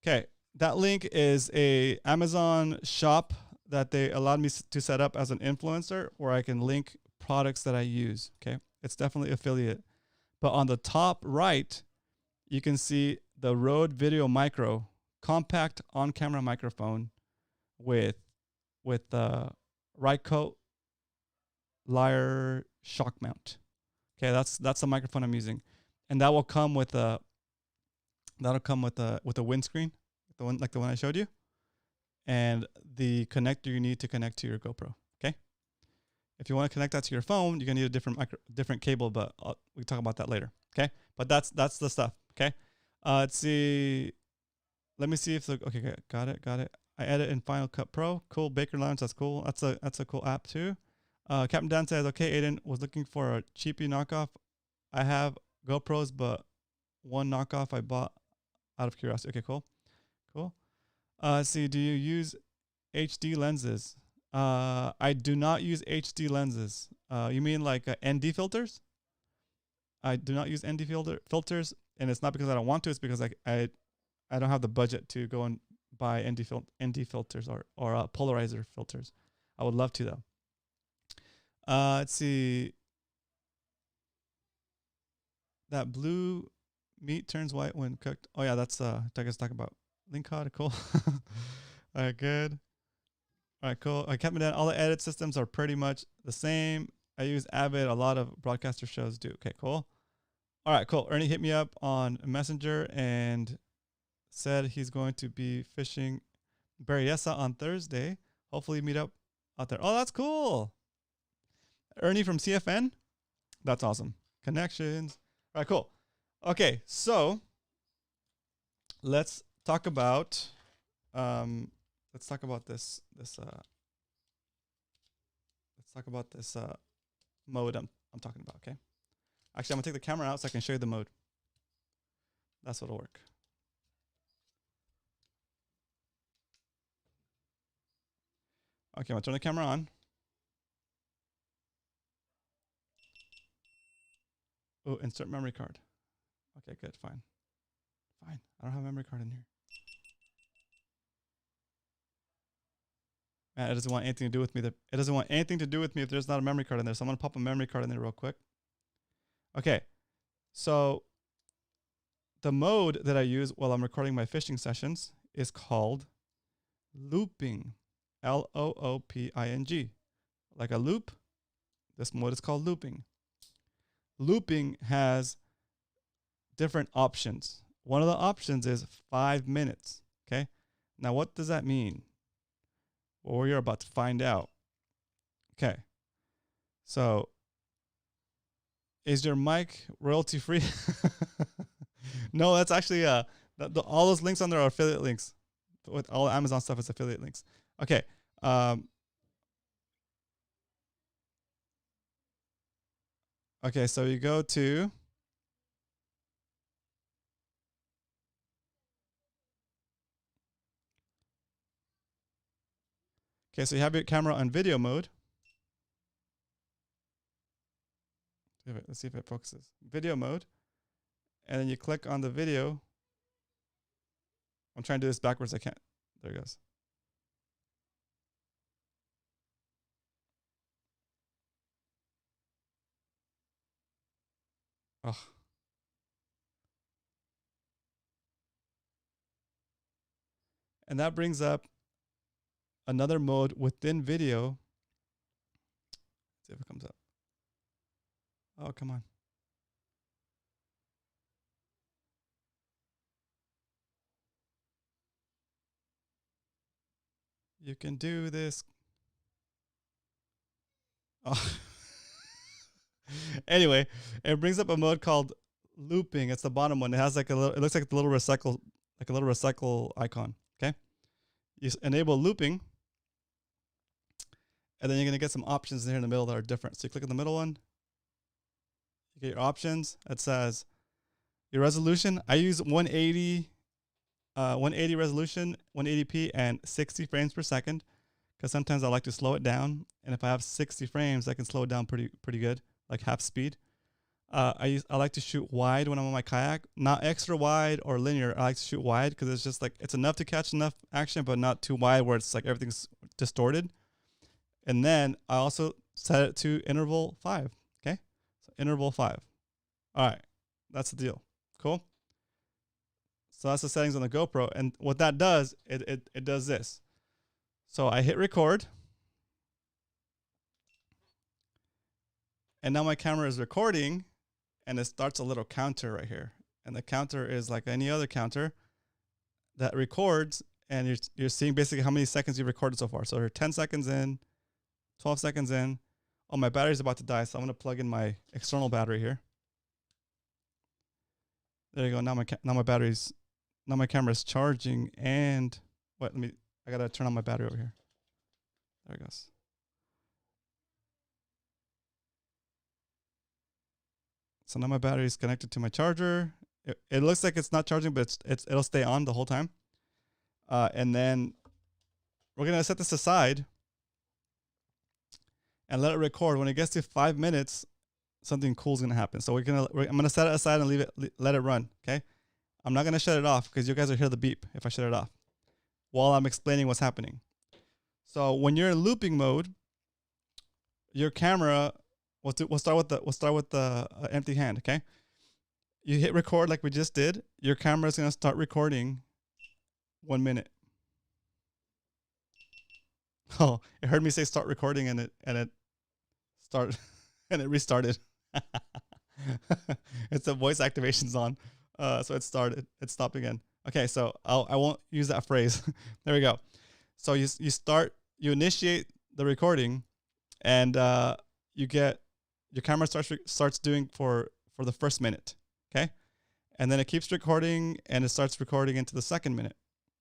Okay, that link is a Amazon shop that they allowed me to set up as an influencer, where I can link products that I use. Okay, it's definitely affiliate. But on the top right, you can see the Rode Video Micro compact on-camera microphone with the Rycote Lyre shock mount. Okay, that's the microphone I'm using, and that will come with a windscreen, the one I showed you, and the connector you need to connect to your GoPro. Okay, if you want to connect that to your phone, you're gonna need a different cable, but we can talk about that later. Okay, but that's the stuff. Okay, let's see. Let me see if okay, got it. I edit in Final Cut Pro. Cool. Baker Lounge, that's cool. That's a cool app too. Captain Dan says, okay, Aiden was looking for a cheapy knockoff. I have GoPros, but one knockoff I bought out of curiosity. Okay, cool. See, do you use HD lenses? I do not use HD lenses. You mean like ND filters? I do not use ND filters, and it's not because I don't want to. It's because I don't have the budget to go and buy ND filters or polarizer filters. I would love to though. Let's see. That blue meat turns white when cooked. Oh yeah, that's Douglas talking about. Link card, cool. All right, good. All right, cool. I kept me down. All the edit systems are pretty much the same. I use Avid. A lot of broadcaster shows do. Okay, cool. All right, cool. Ernie hit me up on Messenger and said he's going to be fishing Berryessa on Thursday. Hopefully meet up out there. Oh, that's cool. Ernie from CFN. That's awesome. Connections. All right, cool. Okay, so let's talk about this mode I'm talking about. Okay, actually I'm gonna take the camera out so I can show you the mode. That's what'll work. Okay, I'm gonna turn the camera on. Oh, insert memory card. Okay, good, fine. I don't have a memory card in here. Man, it doesn't want anything to do with me. It doesn't want anything to do with me if there's not a memory card in there. So I'm gonna pop a memory card in there real quick. Okay, so the mode that I use while I'm recording my fishing sessions is called looping. Looping. Like a loop. This mode is called looping. Looping has different options. One of the options is 5 minutes. Okay. Now, what does that mean? Well, you're about to find out. Okay. So, is your mic royalty free? No, that's actually all those links on there are affiliate links. With all Amazon stuff is affiliate links. Okay. Okay, so you go to okay, so you have your camera on video mode. Let's see if it focuses. Video mode. And then you click on the video. I'm trying to do this backwards. I can't. There it goes. Oh. And that brings up another mode within video. Let's see if it comes up. Oh, come on. You can do this. Oh. Anyway, it brings up a mode called looping. It's the bottom one. It has like a little, it looks like a little recycle icon. Okay. You enable looping, and then you're going to get some options in here in the middle that are different. So you click on the middle one, you get your options. It says your resolution. I use 180 resolution, 180p, and 60 frames per second, because sometimes I like to slow it down. And if I have 60 frames, I can slow it down pretty good, like half speed. I like to shoot wide when I'm on my kayak, not extra wide or linear. I like to shoot wide because it's just like, it's enough to catch enough action, but not too wide where it's like everything's distorted. And then I also set it to interval 5. Okay. So interval 5. All right. That's the deal. Cool. So that's the settings on the GoPro. And what that does, it does this. So I hit record. And now my camera is recording, and it starts a little counter right here. And the counter is like any other counter that records, and you're seeing basically how many seconds you've recorded so far. So you're 10 seconds in, 12 seconds in. Oh, my battery's about to die, so I'm going to plug in my external battery here. There you go. Now my camera's charging, and I got to turn on my battery over here. There it goes. So now my battery is connected to my charger. It looks like it's not charging, but it'll stay on the whole time. And then we're going to set this aside and let it record. When it gets to 5 minutes, something cool is going to happen. So I'm going to set it aside and let it run. Okay. I'm not going to shut it off because you guys will hear the beep if I shut it off while I'm explaining what's happening. So when you're in looping mode, your camera, we'll start with the empty hand. Okay. You hit record like we just did. Your camera is going to start recording 1 minute. Oh, it heard me say start recording, and it restarted. It's the voice activation's on. So it started. It stopped again. Okay, so I won't use that phrase. There we go. So you initiate the recording, and you get your camera starts doing for the first minute. Okay, and then it keeps recording, and it starts recording into the second minute.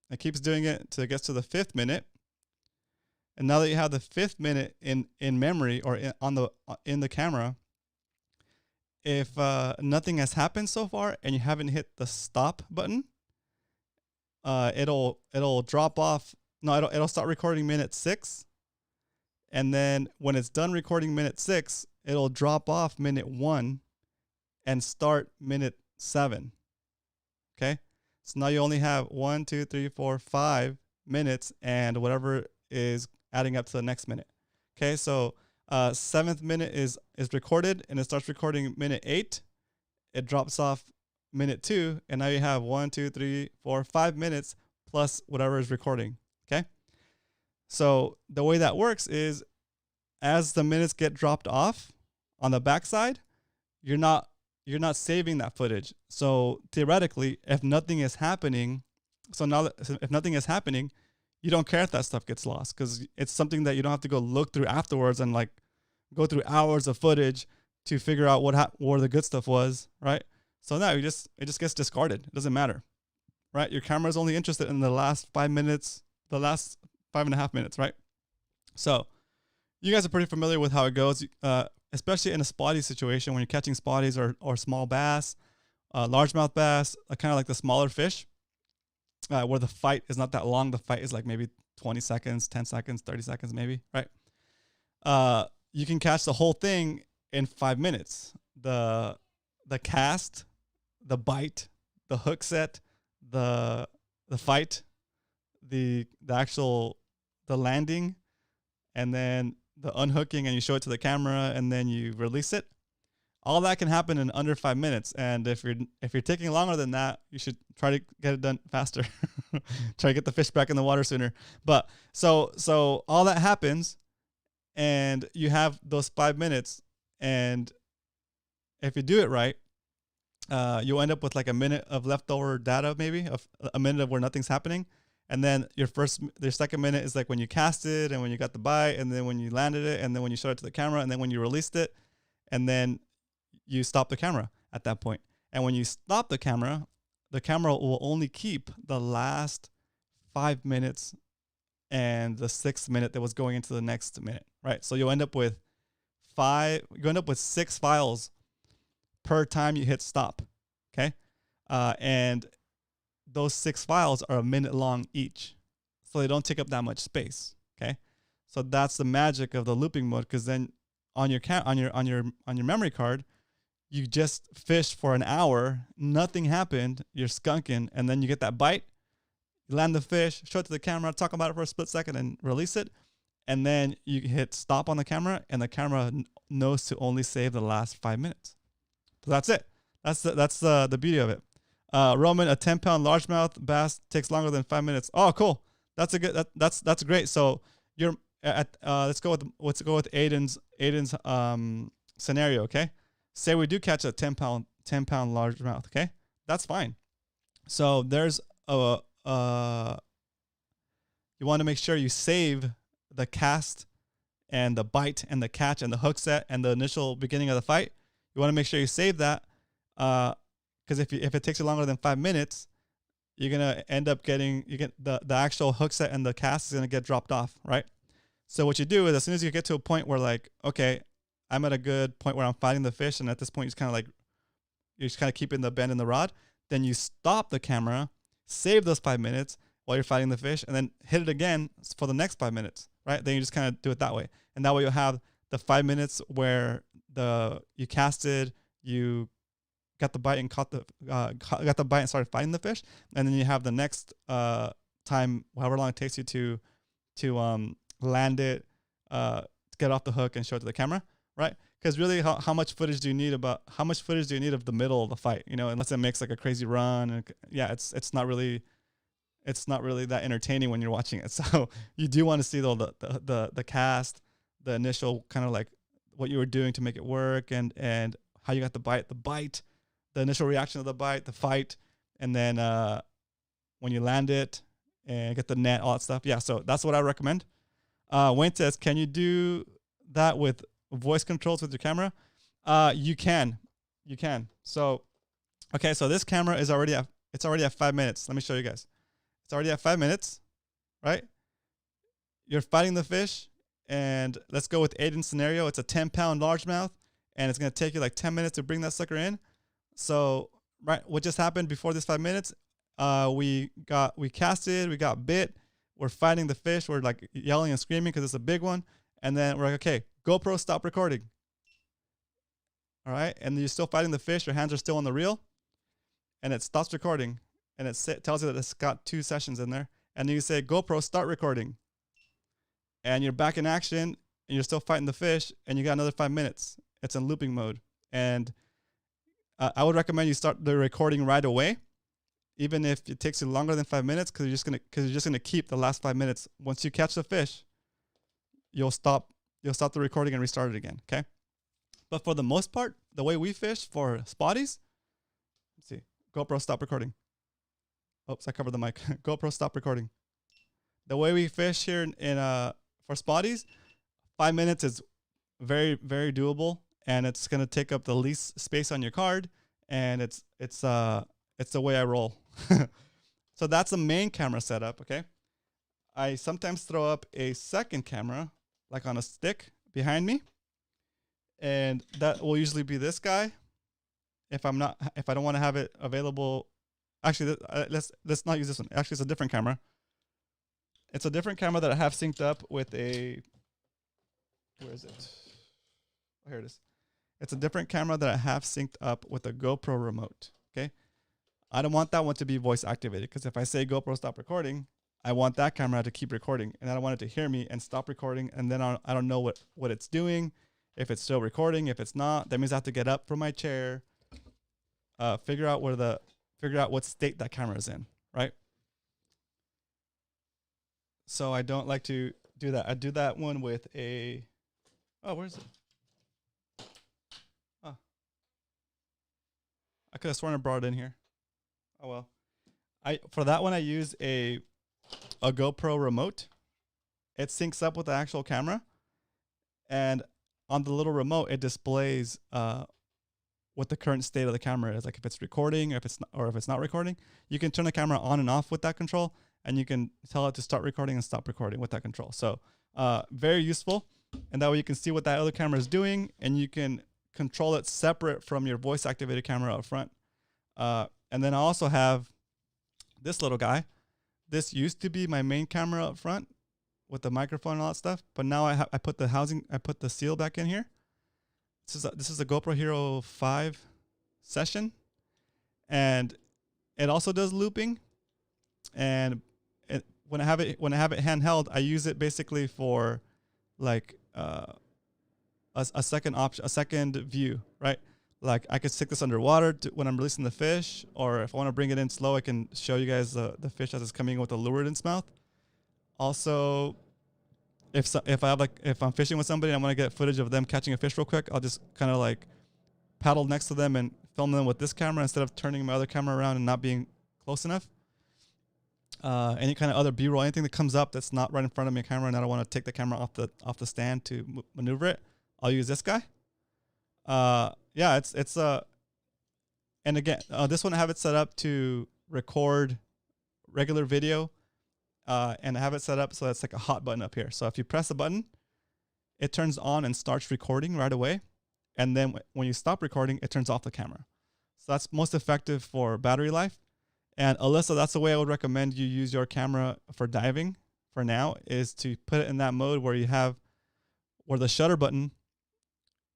It keeps doing it until it gets to the 5th minute. And now that you have the 5th minute in memory or in the camera, if nothing has happened so far and you haven't hit the stop button, it'll drop off. No, it'll start recording minute 6, and then when it's done recording minute 6, it'll drop off minute 1 and start minute 7. Okay, so now you only have 1, 2, 3, 4, 5 minutes, and whatever is adding up to the next minute. Okay, so 7th minute is recorded, and it starts recording minute 8. It drops off minute 2, and now you have 1, 2, 3, 4, 5 minutes plus whatever is recording. Okay, so the way that works is, as the minutes get dropped off on the backside, you're not saving that footage. So theoretically, if nothing is happening, you don't care if that stuff gets lost, because it's something that you don't have to go look through afterwards and like go through hours of footage to figure out where the good stuff was, right? So now it just gets discarded. It doesn't matter, right? Your camera is only interested in the last 5 minutes, the last 5.5 minutes, right? So you guys are pretty familiar with how it goes, especially in a spotty situation when you're catching spotties or small bass, largemouth bass, kind of like the smaller fish. Where the fight is not that long. The fight is like maybe 20 seconds, 10 seconds, 30 seconds maybe, right? You can catch the whole thing in 5 minutes. The cast, the bite, the hook set, the fight, the landing, and then the unhooking, and you show it to the camera, and then you release it. All that can happen in under 5 minutes. And if you're taking longer than that, you should try to get it done faster. Try to get the fish back in the water sooner. But so all that happens, and you have those 5 minutes. And if you do it right, you'll end up with like a minute of leftover data, maybe of a minute of where nothing's happening. And then your second minute is like when you cast it, and when you got the bite, and then when you landed it, and then when you showed it to the camera, and then when you released it. and then you stop the camera at that point. And when you stop the camera will only keep the last 5 minutes and the 6th minute that was going into the next minute, right? So you'll end up with 6 files per time you hit stop, okay? And those 6 files are a minute long each, so they don't take up that much space, okay? So that's the magic of the looping mode, because then on your memory card, you just fished for an hour, nothing happened, you're skunking, and then you get that bite, you land the fish, show it to the camera, talk about it for a split second, and release it, and then you hit stop on the camera, and the camera knows to only save the last 5 minutes. So that's it. That's the beauty of it. Roman, a 10-pound largemouth bass takes longer than 5 minutes. Oh, cool. That's great. So you're at let's go with Aiden's scenario. Okay, say we do catch a 10-pound largemouth. Okay, that's fine. So there's you want to make sure you save the cast and the bite and the catch and the hook set and the initial beginning of the fight. You want to make sure you save that, because if it takes you longer than 5 minutes, you're gonna end up getting the actual hook set and the cast is gonna get dropped off, right? So what you do is, as soon as you get to a point where, like, okay, I'm at a good point where I'm fighting the fish, and at this point you're just kind of keeping the bend in the rod, then you stop the camera, save those 5 minutes while you're fighting the fish, and then hit it again for the next 5 minutes, right? Then you just kind of do it that way, and that way you'll have the 5 minutes where you casted, you got the bite and got the bite and started fighting the fish, and then you have the next time, however long it takes you to land it, get off the hook and show it to the camera, right? Because really, how much footage do you need of the middle of the fight? You know, unless it makes like a crazy run, and it's not really that entertaining when you're watching it. So you do want to see the cast, the initial kind of like what you were doing to make it work, and how you got the bite, the initial reaction of the bite, the fight, and then when you land it and get the net, all that stuff. Yeah, so that's what I recommend. Wayne says, can you do that with voice controls with your camera? You can. So, okay, so this camera is already at 5 minutes. Let me show you guys. It's already at 5 minutes, right? You're fighting the fish, and let's go with Aiden's scenario. It's a 10-pound largemouth, and it's gonna take you like 10 minutes to bring that sucker in. So, right, what just happened before this 5 minutes? We casted, we got bit. We're fighting the fish. We're like yelling and screaming because it's a big one. And then we're like, okay, GoPro, stop recording. All right. And you're still fighting the fish. Your hands are still on the reel. And it stops recording. And it tells you that it's got 2 sessions in there. And then you say, GoPro, start recording. And you're back in action. And you're still fighting the fish. And you got another 5 minutes. It's in looping mode. And I would recommend you start the recording right away, even if it takes you longer than 5 minutes, because you're just gonna keep the last 5 minutes. Once you catch the fish, you'll stop the recording and restart it again. Okay. But for the most part, the way we fish for spotties, let's see, GoPro, stop recording. Oops, I covered the mic. GoPro, stop recording. The way we fish here for spotties, 5 minutes is very, very doable, and it's gonna take up the least space on your card, and it's the way I roll. So that's the main camera setup, okay? I sometimes throw up a second camera, like on a stick behind me, and that will usually be this guy. If I don't want to have it available, actually, let's not use this one. Actually, it's a different camera. It's a different camera that I have synced up with a. Where is it? Oh, here it is. It's a different camera that I have synced up with a GoPro remote. Okay. I don't want that one to be voice activated, because if I say GoPro, stop recording, I want that camera to keep recording, and I don't want it to hear me and stop recording, and then I don't know what it's doing, if it's still recording, if it's not. That means I have to get up from my chair, figure out what state that camera is in, right? So I don't like to do that. I do that one with a. Oh, where is it? Oh, I could have sworn I brought it in here. Oh well. For that one I use a GoPro remote. It syncs up with the actual camera, and on the little remote, it displays what the current state of the camera is. Like if it's recording, if it's not, or if it's not recording, you can turn the camera on and off with that control, and you can tell it to start recording and stop recording with that control. So very useful. And that way you can see what that other camera is doing, and you can control it separate from your voice activated camera up front. And then I also have this little guy. This used to be my main camera up front with the microphone and all that stuff, but now I put the seal back in here. This is a GoPro Hero 5 session, and it also does looping. And when I have it handheld, I use it basically for like a second view, right? Like I could stick this underwater when I'm releasing the fish, or if I want to bring it in slow, I can show you guys the fish as it's coming in with the lure in its mouth. Also, if I'm fishing with somebody and I want to get footage of them catching a fish real quick, I'll just kind of like paddle next to them and film them with this camera instead of turning my other camera around and not being close enough. Any kind of other B-roll, anything that comes up that's not right in front of my camera and I don't want to take the camera off the stand to maneuver it, I'll use this guy. Yeah, it's and again, this one I have it set up to record regular video, and I have it set up so it's like a hot button up here. So if you press the button, it turns on and starts recording right away, and then when you stop recording, it turns off the camera. So that's most effective for battery life. And Alyssa, that's the way I would recommend you use your camera for diving for now, is to put it in that mode where the shutter button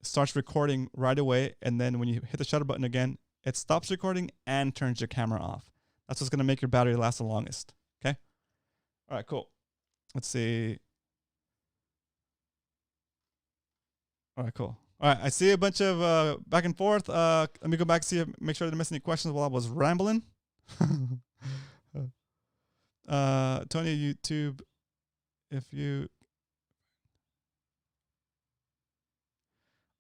starts recording right away, and then when you hit the shutter button again, it stops recording and turns your camera off. That's what's going to make your battery last the longest. Okay? All right, cool. Let's see. All right, cool. All right, I see a bunch of back and forth. Let me go back and make sure I didn't miss any questions while I was rambling. Tony, YouTube, if you...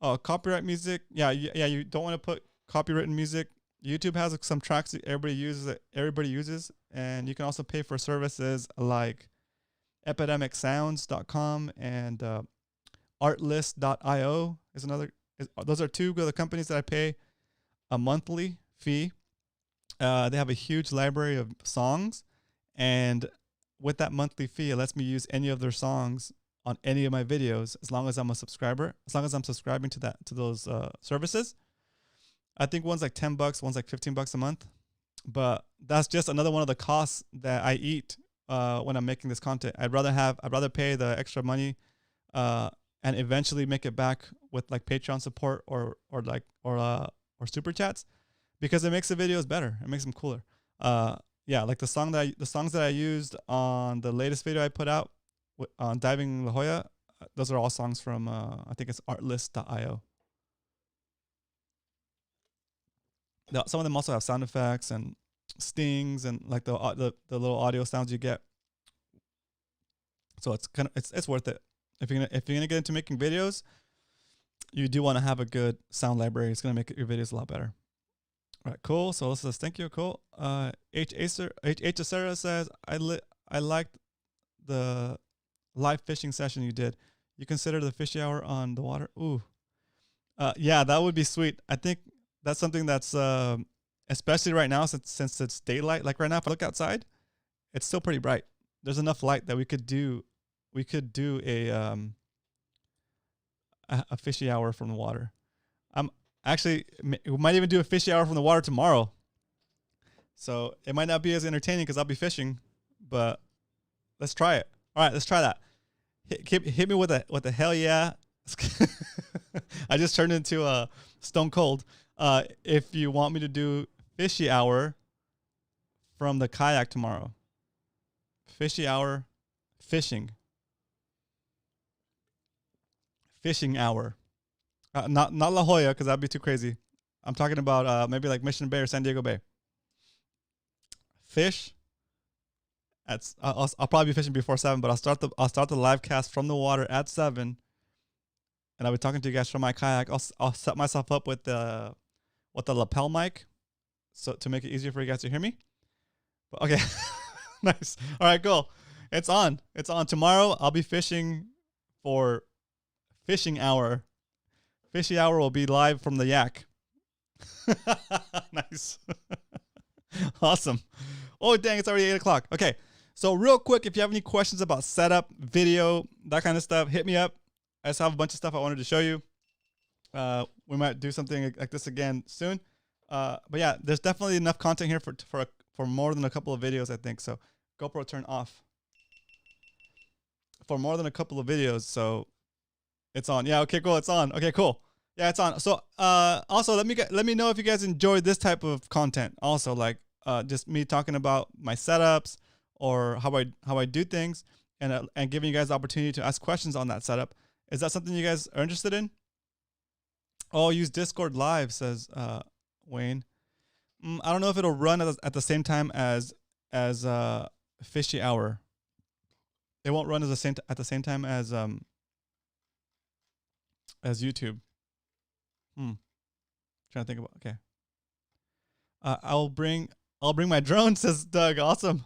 Oh, copyright music. Yeah, you don't want to put copywritten music. YouTube has some tracks that everybody uses, and you can also pay for services like epidemicsounds.com and artlist.io is another. Those are two of the companies that I pay a monthly fee. They have a huge library of songs, and with that monthly fee, it lets me use any of their songs on any of my videos, as long as I'm a subscriber, as long as I'm subscribing to those services. I think one's like $10, one's like $15 a month, but that's just another one of the costs that I eat when I'm making this content. I'd rather pay the extra money and eventually make it back with like Patreon support or super chats, because it makes the videos better. It makes them cooler. Yeah, like the songs that I used on the latest video I put out on diving La Jolla, those are all songs from I think it's artlist.io. Some of them also have sound effects and stings and like the little audio sounds you get. So it's worth it. If you're gonna get into making videos, you do want to have a good sound library. It's gonna make your videos a lot better. All right, cool. So let's thank you. Cool. H. Acera says I liked the live fishing session you did. You consider the fishy hour on the water? Ooh. Yeah, that would be sweet. I think that's something that's especially right now since it's daylight. Like right now, if I look outside, it's still pretty bright. There's enough light that we could do a fishy hour from the water. Actually, we might even do a fishy hour from the water tomorrow. So it might not be as entertaining because I'll be fishing, but let's try it. All right, let's try that. Hit me with a hell yeah. I just turned into a stone cold. If you want me to do fishy hour from the kayak tomorrow. Fishy hour, fishing hour. Not La Jolla, because that'd be too crazy. I'm talking about maybe like Mission Bay or San Diego Bay. Fish. I'll probably be fishing before 7, but I'll start the live cast from the water at 7, and I'll be talking to you guys from my kayak. I'll set myself up with the lapel mic, so to make it easier for you guys to hear me. But okay, nice. All right, cool. It's on tomorrow. I'll be fishing for fishing hour Fishy Hour will be live from the yak. Nice. Awesome. Oh, dang, it's already 8 o'clock. Okay. So real quick, if you have any questions about setup, video, that kind of stuff, hit me up. I just have a bunch of stuff I wanted to show you. We might do something like this again soon. But yeah, there's definitely enough content here for more than a couple of videos, I think. So GoPro turn off. For more than a couple of videos, so it's on. Yeah, okay, cool. It's on. Okay, cool. Yeah, it's on. So also let me know if you guys enjoyed this type of content. Also, like just me talking about my setups or how I do things, and giving you guys the opportunity to ask questions on that setup. Is that something you guys are interested in? Oh, use Discord Live, says Wayne. I don't know if it'll run at the same time as Fishy Hour. It won't run at the same time as YouTube. Trying to think about. Okay. I'll bring my drone, says Doug. Awesome.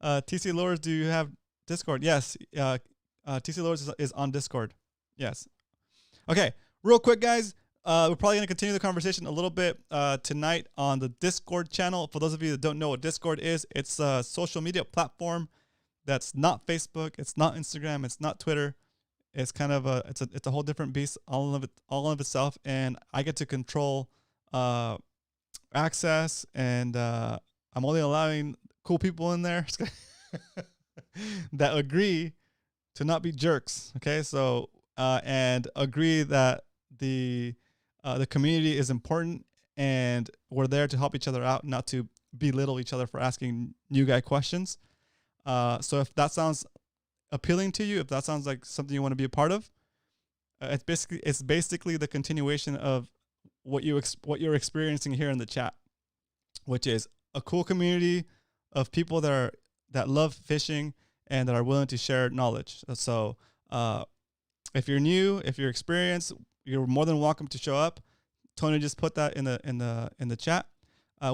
TC Lures, do you have Discord? Yes. TC Lures is on Discord. Yes. Okay. Real quick, guys. We're probably going to continue the conversation a little bit tonight on the Discord channel. For those of you that don't know what Discord is, it's a social media platform that's not Facebook, it's not Instagram, it's not Twitter. It's kind of it's a whole different beast all of itself, and I get to control access, and I'm only allowing cool people in there that agree to not be jerks. Okay, so and agree that the community is important, and we're there to help each other out, not to belittle each other for asking new guy questions. So if that sounds appealing to you, if that sounds like something you want to be a part of, it's basically the continuation of what you're experiencing here in the chat, which is a cool community of people that love fishing and that are willing to share knowledge. So if you're new, if you're experienced, you're more than welcome to show up. Tony just put that in the chat.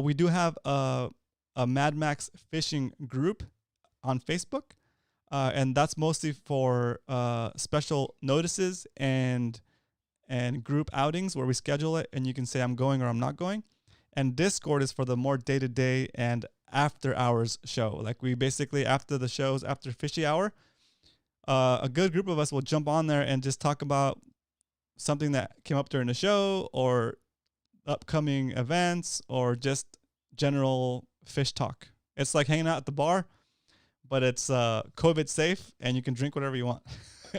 We do have a Mad Max fishing group on Facebook, and that's mostly for special notices and group outings where we schedule it, and you can say I'm going or I'm not going. And Discord is for the more day-to-day and after hours show. Like we basically, after the shows, after Fishy Hour, a good group of us will jump on there and just talk about something that came up during the show or upcoming events or just general fish talk. It's like hanging out at the bar, but it's COVID safe and you can drink whatever you want.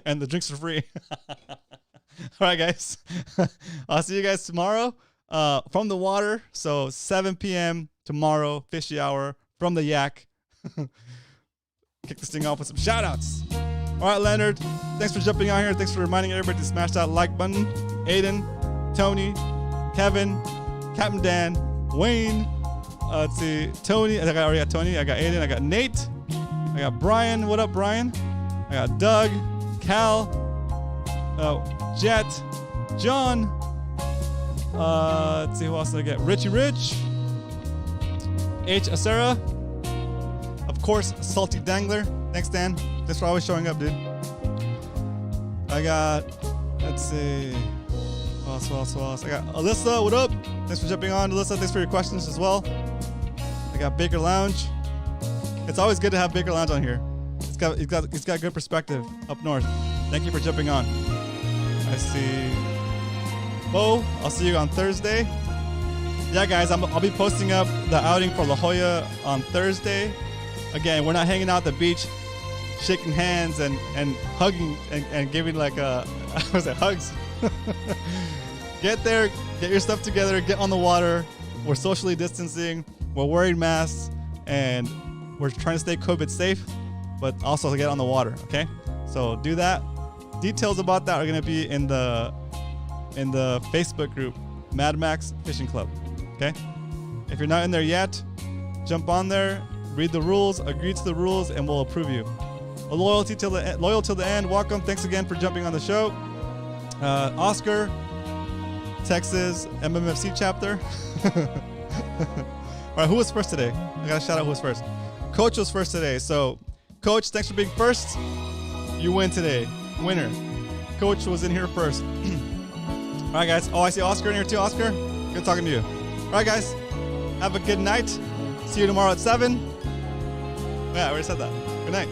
And the drinks are free. All right, guys. I'll see you guys tomorrow from the water. So 7 p.m. tomorrow, Fishy Hour from the yak. Kick this thing off with some shout outs. All right, Leonard, thanks for jumping on here. Thanks for reminding everybody to smash that like button. Aiden, Tony, Kevin, Captain Dan, Wayne, let's see, Tony. I already got Tony. I got Aiden. I got Nate. I got Brian. What up, Brian? I got Doug, Cal, Jet, John. Let's see who else did I get. Richie Rich, H. Acera. Of course, Salty Dangler. Thanks, Dan. Thanks for always showing up, dude. I got, let's see, who else? I got Alyssa. What up? Thanks for jumping on, Alyssa. Thanks for your questions as well. I got Baker Lounge. It's always good to have Baker Lounge on here. He's got good perspective up north. Thank you for jumping on. I see Bo. I'll see you on Thursday. Yeah, guys, I'll be posting up the outing for La Jolla on Thursday. Again, we're not hanging out at the beach, shaking hands and hugging and giving like hugs. Get there, get your stuff together, get on the water. We're socially distancing, we're wearing masks, and we're trying to stay COVID safe, but also get on the water, okay? So do that. Details about that are gonna be in the Facebook group, Mad Max Fishing Club, okay? If you're not in there yet, jump on there, read the rules, agree to the rules, and we'll approve you. Loyal till the end. Welcome. Thanks again for jumping on the show. Oscar, Texas MMFC chapter. All right, who was first today? I got to shout out who was first. Coach was first today. So, Coach, thanks for being first. You win today. Winner. Coach was in here first. All right, guys. Oh, I see Oscar in here too. Oscar, good talking to you. All right, guys. Have a good night. See you tomorrow at 7. Yeah, I already said that. Good night.